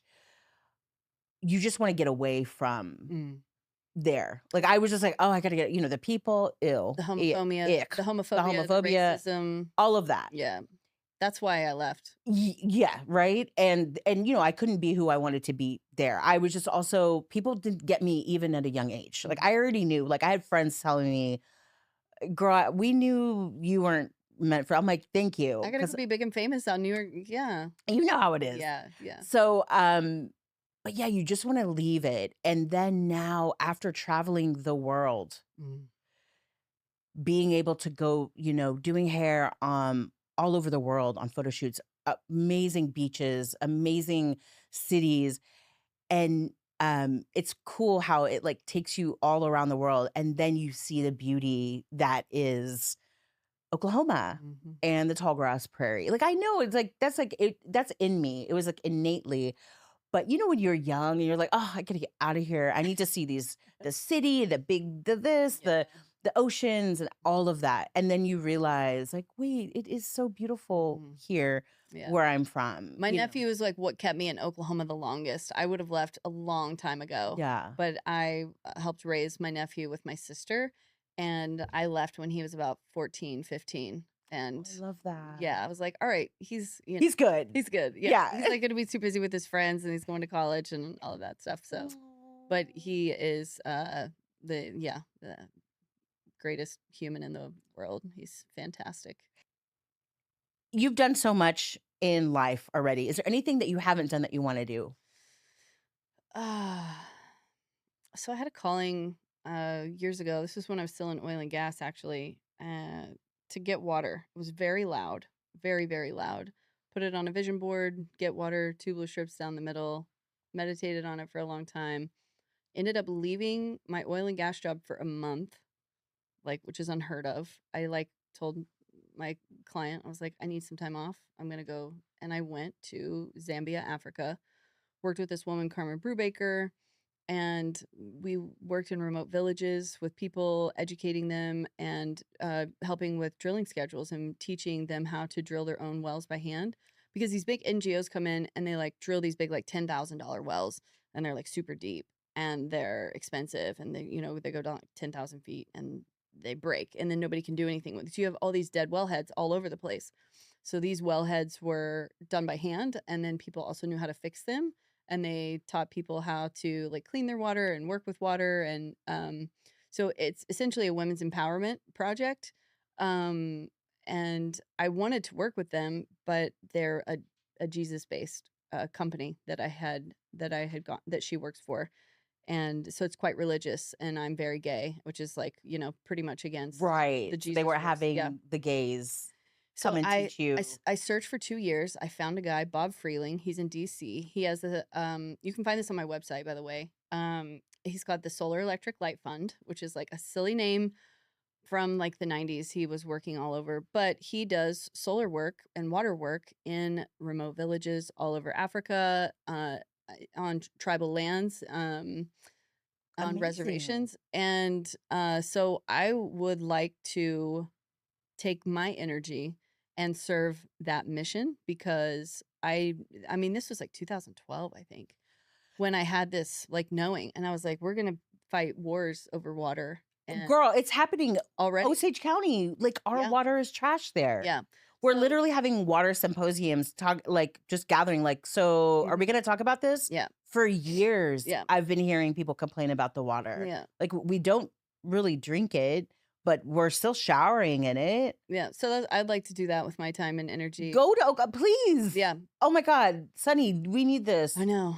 you just want to get away from there. Like, I was just like, oh, I gotta get, the people, ill, The homophobia, ick, the the homophobia, the homophobia, racism. all of that. Yeah. That's why I left. Yeah, right. And I couldn't be who I wanted to be there. I was just also, people didn't get me even at a young age. Like, I already knew. Like, I had friends telling me, "Girl, we knew you weren't meant for." I'm like, "Thank you," I gotta go because be big and famous out in New York. Yeah. you know how it is. Yeah. Yeah. So, but yeah, you just want to leave it. And then now, after traveling the world, being able to go, doing hair all over the world on photo shoots, amazing beaches, amazing cities. And it's cool how it like takes you all around the world, and then you see the beauty that is Oklahoma and the tall grass prairie. Like, I know it's like that's in me. It was like innately. But when you're young and you're like, oh, I gotta get out of here. I need to see the city, the oceans and all of that. And then you realize, like, wait, it is so beautiful here where I'm from. My nephew is like what kept me in Oklahoma the longest. I would have left a long time ago. Yeah. But I helped raise my nephew with my sister, and I left when he was about 14, 15. And I love that. yeah, I was like, all right, he's good. He's good. Yeah. He's like going to be too busy with his friends, and he's going to college and all of that stuff. So, but he is the greatest human in the world. He's fantastic. You've done so much in life already. Is there anything that you haven't done that you want to do? So I had a calling years ago. This was when I was still in oil and gas, actually, to get water. It was very loud, very, very loud. Put it on a vision board, get water, tubular strips down the middle, meditated on it for a long time. Ended up leaving my oil and gas job for a month, which is unheard of. I told my client, I was like, I need some time off. I'm going to go. And I went to Zambia, Africa, worked with this woman, Carmen Brubaker, and we worked in remote villages with people, educating them and helping with drilling schedules and teaching them how to drill their own wells by hand. Because these big NGOs come in and they drill these big $10,000 wells, and they're super deep and they're expensive, and they go down 10,000 feet and they break, and then nobody can do anything with it. So you have all these dead wellheads all over the place. So these wellheads were done by hand, and then people also knew how to fix them, and they taught people how to clean their water and work with water. And so it's essentially a women's empowerment project. And I wanted to work with them, but they're a Jesus-based company that that she works for. And so it's quite religious, and I'm very gay, which is pretty much against Right. the So Jesus they were rules. Yeah. having the gays So come and teach you. I searched for 2 years. I found a guy, Bob Freeling. He's in DC. He has you can find this on my website, by the way. He's got the Solar Electric Light Fund, which is a silly name from the 90s. He was working all over, but he does solar work and water work in remote villages all over Africa, on tribal lands, on Amazing. reservations. And so I would like to take my energy and serve that mission, because I mean, this was 2012, I think, when I had this knowing, and I was like, we're going to fight wars over water. And Girl, it's happening already. Osage County. Our Yeah. water is trash there. Yeah. We're So- literally having water symposiums, just gathering. So are we going to talk about this? Yeah. For years, Yeah. I've been hearing people complain about the water. Yeah. We don't really drink it, but we're still showering in it. Yeah. So I'd like to do that with my time and energy. Go to please. Yeah. Oh my God, Sunny, we need this. I know.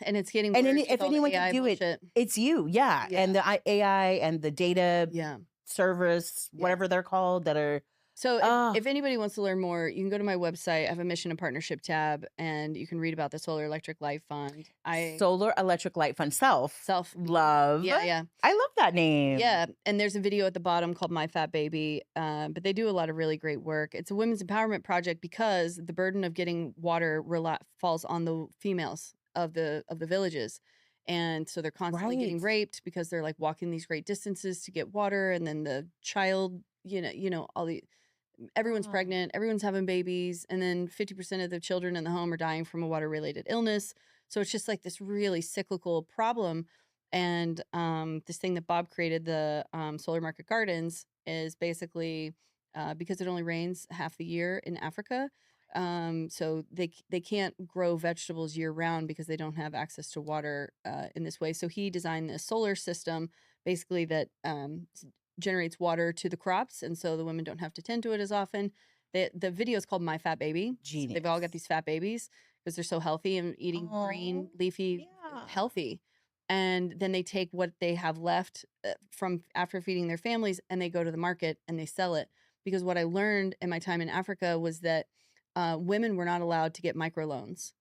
And it's getting And worse if anyone can do bullshit. it's you. Yeah. Yeah. And the AI and the data Yeah. service, whatever they're called, that are So Oh, if anybody wants to learn more, you can go to my website. I have a mission and partnership tab, and you can read about the Solar Electric Life Fund. I Solar Electric Light Fund. Self self love. Yeah, yeah. I love that name. Yeah, and there's a video at the bottom called My Fat Baby, but they do a lot of really great work. It's a women's empowerment project because the burden of getting water falls on the females of the villages, and so they're constantly Right. getting raped because they're like walking these great distances to get water, and then the child, all the everyone's Oh, pregnant, everyone's having babies, and then 50% of the children in the home are dying from a water related illness. So it's just like this really cyclical problem. And this thing that Bob created, the solar market gardens, is basically because it only rains half the year in Africa. So they can't grow vegetables year round because they don't have access to water in this way. So he designed this solar system basically that generates water to the crops, and so the women don't have to tend to it as often. The video is called My Fat Baby. So they've all got genius. these fat babies because they're so healthy and eating green, Oh, leafy, yeah. healthy. And then they take what they have left from after feeding their families and they go to the market and they sell it. Because what I learned in my time in Africa was that women were not allowed to get microloans.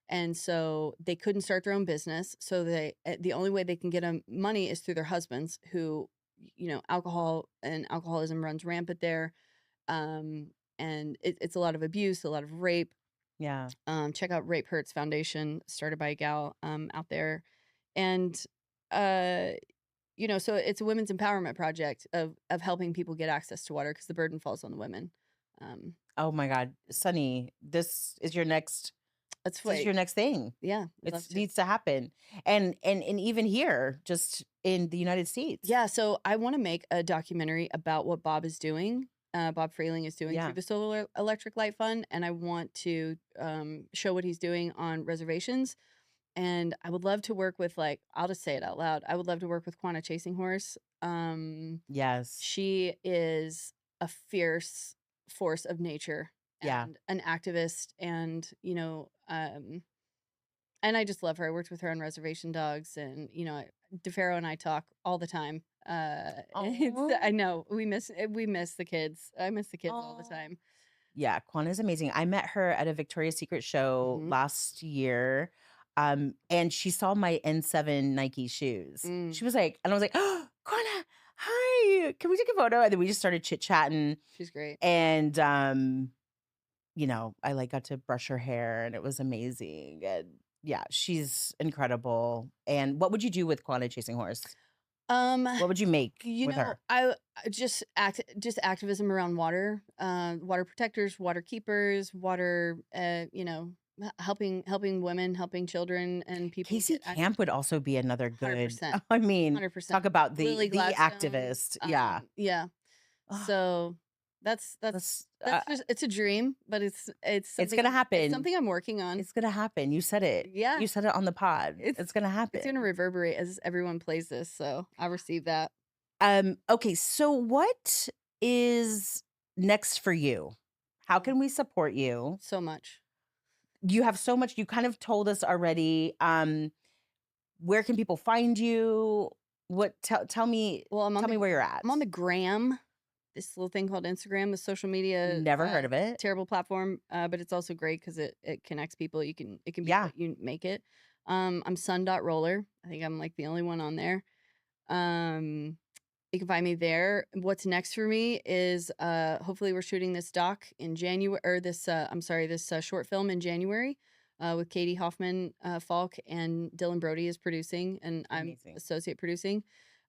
And so they couldn't start their own business. So the only way they can get money is through their husbands, who, alcohol and alcoholism runs rampant there. Um, and it's a lot of abuse, a lot of rape. Yeah. Check out Rape Hurts Foundation, started by a gal out there. And, uh, so it's a women's empowerment project of helping people get access to water because the burden falls on the women. Um, Oh my God, Sunny, this is your next. that's This is why, your next thing. yeah, I'd It love to. needs to happen, and even here, just in the United States. Yeah, so I want to make a documentary about what Bob is doing. Bob Freeling is doing through Yeah. the Solar Electric Light Fund, and I want to show what he's doing on reservations. And I would love to work with, like, I'll just say it out loud. I would love to work with Quanah Chasing Horse. Yes. She is a fierce force of nature Yeah. and an activist, and and I just love her. I worked with her on Reservation Dogs, and DeFaro and I talk all the time. I Oh. know we miss the kids. I miss the kids all the Oh. time. Yeah, Kwana is amazing. I met her at a Victoria's Secret show Hmm. last year, and she saw my N7 Nike shoes. Mm, She was like, and I was like, "Oh, Kwana, hi, can we take a photo?" And then we just started chit chatting, she's great. and I like got to brush her hair, and it was amazing. And yeah, she's incredible. And what would you do with Kwana Chasing Horse? Um, What would you make with her? I just activism around water, water protectors, water keepers, water, helping women, helping children and people Casey get access. Camp would also be another good. 100%, I mean, 100%. talk about Lily the Gladstone. activist. Yeah. Yeah. Oh, So that's let's. just it's a dream, but it's It's something gonna it's happen. something I'm working on. It's gonna happen. You said it. Yeah, You said it on the pod. it's It's gonna it's gonna happen. reverberate as everyone plays this. So I receive that Okay. So what is next for you? How can we support you? so much. You have so much. You kind of told us already. Where can people find you? What? Tell me. Well, Tell me where you're at. I'm on the gram, this little thing called Instagram, the social media, Never heard of it. terrible platform, but it's also great because it connects people. It can be Yeah. what you make it. I'm sun.roller. I think I'm like the only one on there. Um, you can find me there. What's next for me is hopefully we're shooting this doc in January, or this short film in January. With Katie Hoffman Falk, and Dylan Brody is producing, and I'm Amazing. associate producing.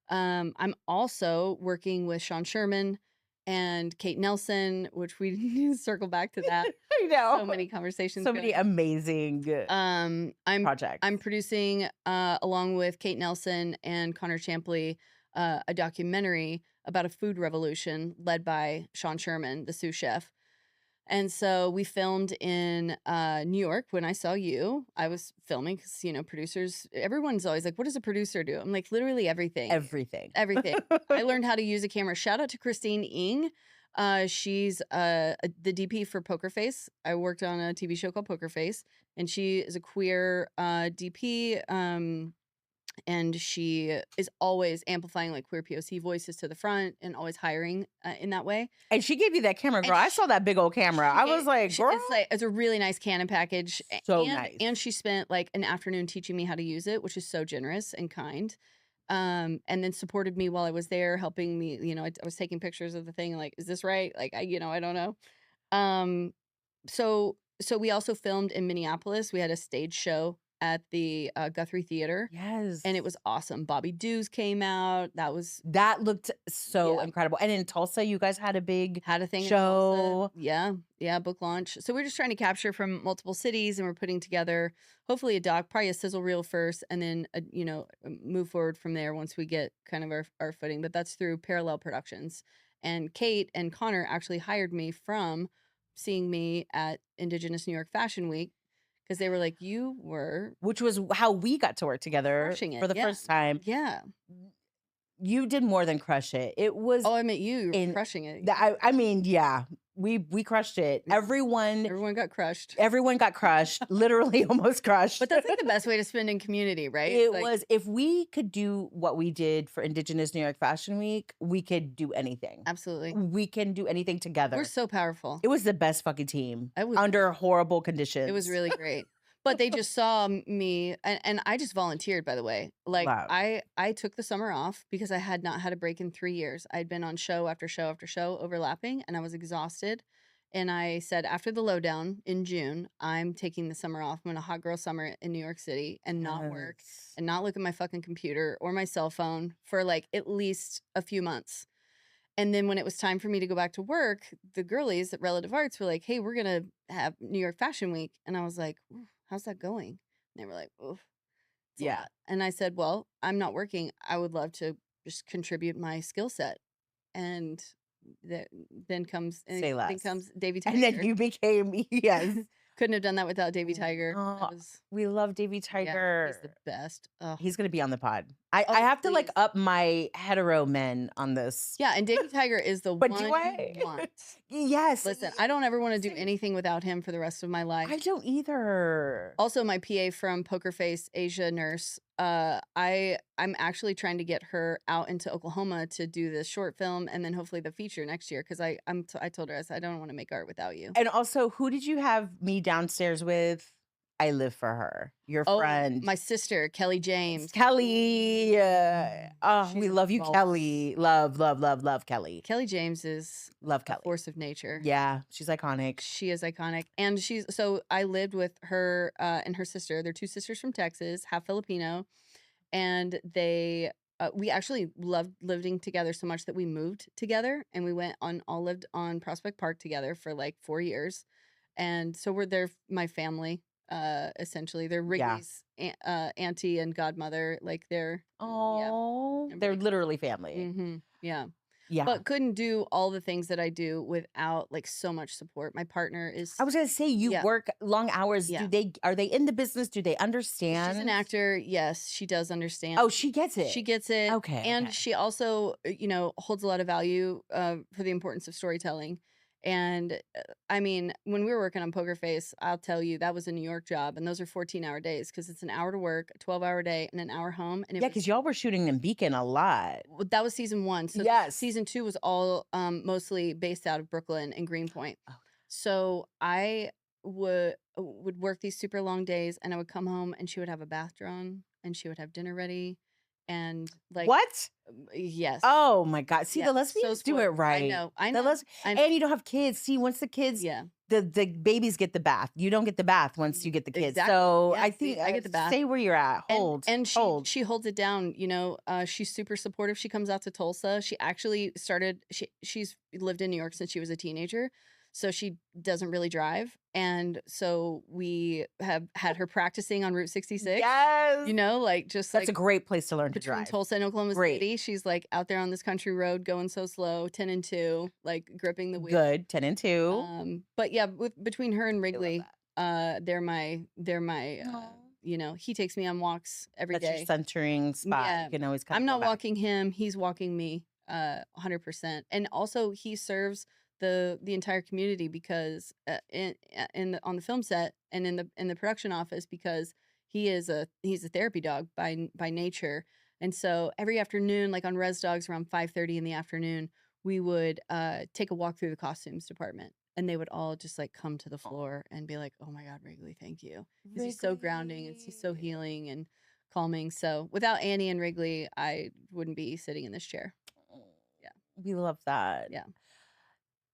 I'm also working with Sean Sherman and Kate Nelson, which we need to circle back to that. I know. So many conversations. So many amazing I'm projects. producing along with Kate Nelson and Connor Champley a documentary about a food revolution led by Sean Sherman, the sous chef. And so we filmed in New York. When I saw you, I was filming because, producers, everyone's always like, what does a producer do? I'm like, literally everything. Everything. Everything. I learned how to use a camera. Shout out to Christine Ing. She's the DP for Poker Face. I worked on a TV show called Poker Face, and she is a queer DP. and she is always amplifying like queer POC voices to the front and always hiring in that way. And she gave you that camera, girl. I saw that big old camera. I was like, girl, it's a really nice Canon package. so and, nice. And she spent like an afternoon teaching me how to use it, which is so generous and kind. And then supported me while I was there, helping me. You know, I was taking pictures of the thing. Like, is this right? Like, I don't know. So we also filmed in Minneapolis. We had a stage show at the Guthrie Theater. Yes. And it was awesome. Bobby Dews came out. That looked so incredible. And in Tulsa, you guys had a big thing show. Yeah, book launch. So we're just trying to capture from multiple cities, and we're putting together hopefully a doc, probably a sizzle reel first, and then move forward from there once we get kind of our footing. But that's through Parallel Productions. And Kate and Connor actually hired me from seeing me at Indigenous New York Fashion Week, because they were like, which was how we got to work together for the first time. Yeah. You did more than crush it. It was. Oh, I meant you were crushing it. I mean, yeah, we crushed it. Everyone got crushed. Everyone got crushed, literally almost crushed. But that's like the best way to spend in community, right? It was. If we could do what we did for Indigenous New York Fashion Week, we could do anything. Absolutely. We can do anything together. We're so powerful. It was the best fucking team under horrible conditions. It was really great. But they just saw me, and I just volunteered, by the way. Like, I took the summer off because I had not had a break in 3 years. I'd been on show after show after show overlapping, and I was exhausted. And I said, after the Lowdown in June, I'm taking the summer off. I'm going to hot girl summer in New York City and not work and not look at my fucking computer or my cell phone for like at least a few months. And then when it was time for me to go back to work, the girlies at Relative Arts were like, hey, we're going to have New York Fashion Week. And I was like, how's that going? And they were like, oof. Yeah. And I said, well, I'm not working. I would love to just contribute my skill set. And then comes Davy Tiger. And then you became, yes. Couldn't have done that without Davy Tiger. We love Davy Tiger. Yeah, he's the best. He's going to be on the pod. I have to like up my hetero men on this. Yeah, and Davy Tiger is the one you want. Yes. Listen, I don't ever want to do anything without him for the rest of my life. I don't either. Also, my PA from Poker Face, Asia Nurse, I'm actually trying to get her out into Oklahoma to do the short film and then hopefully the feature next year, because I told her, I don't want to make art without you. And also, who did you have me downstairs with? I live for her. Your friend. My sister, Kelly James. Kelly. We love you, boss. Kelly. Love, love, love, love Kelly. Kelly James is a force of nature. Yeah, she's iconic. She is iconic. And so I lived with her and her sister. They're two sisters from Texas, half Filipino. And we actually loved living together so much that we moved together, and we lived on Prospect Park together for like 4 years. And so they're my family. Essentially, they're Wrigley's auntie and godmother. Like they're they're literally family. Mm-hmm. Yeah. But couldn't do all the things that I do without like so much support. My partner is. I was gonna say you work long hours. Yeah. Are they in the business? Do they understand? She's an actor. Yes, she does understand. Oh, she gets it. She gets it. Okay. And she also, holds a lot of value for the importance of storytelling. And I mean, when we were working on Poker Face, I'll tell you, that was a New York job. And those are 14-hour days, because it's an hour to work, a 12-hour day, and an hour home. And because y'all were shooting in Beacon a lot. That was season 1. So yes. Season 2 was all mostly based out of Brooklyn and Greenpoint. Oh. So I would work these super long days, and I would come home and she would have a bath drawn and she would have dinner ready. And like what? Yes. Oh my God. See, the lesbians do it right. I know. And you don't have kids. See, once the kids, the babies get the bath. You don't get the bath once you get the kids. Exactly. So Yeah, I think I get the bath. Stay where you're at. Hold. And she holds it down. She's super supportive. She comes out to Tulsa. She actually she's lived in New York since she was a teenager. So she doesn't really drive. And so we have had her practicing on Route 66. Yes. That's a great place to learn to drive. Tulsa and Oklahoma City. She's like out there on this country road going so slow, 10 and 2, like gripping the wheel. Good, 10 and 2. But yeah, between her and Wrigley, they're my he takes me on walks every day. That's your centering spot. Yeah. You can always I'm not walking him, he's walking me 100%. And also he serves the entire community, because on the film set and in the production office, because he's a therapy dog by nature. And so every afternoon, like on Res Dogs around 5:30 in the afternoon, we would take a walk through the costumes department, and they would all just like come to the floor and be like, "Oh my God, Wrigley, thank you," because he's so grounding and he's so healing and calming. So without Annie and Wrigley, I wouldn't be sitting in this chair. Yeah. We love that. Yeah.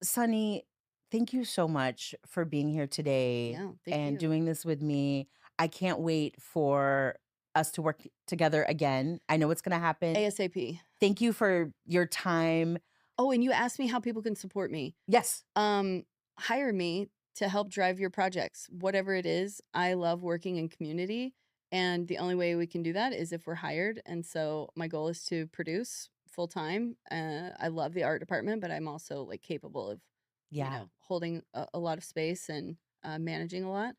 Sunny, thank you so much for being here today Yeah. Thank and you. doing this with me. I can't wait for us to work together again. I know it's going to happen. ASAP. Thank you for your time. Oh, and you asked me how people can support me. Yes. Hire me to help drive your projects, whatever it is. I love working in community, and the only way we can do that is if we're hired. And so my goal is to produce full time. I love the art department, but I'm also like capable of, Yeah. holding a lot of space and managing a lot.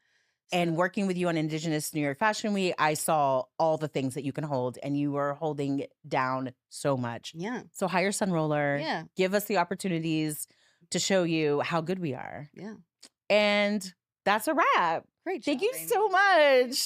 And So, working with you on Indigenous New York Fashion Week, I saw all the things that you can hold, and you were holding it down so much. yeah, So hire Sunroller. Yeah. Give us the opportunities to show you how good we are. yeah. And that's a wrap. Great job, Thank you Amy. so much.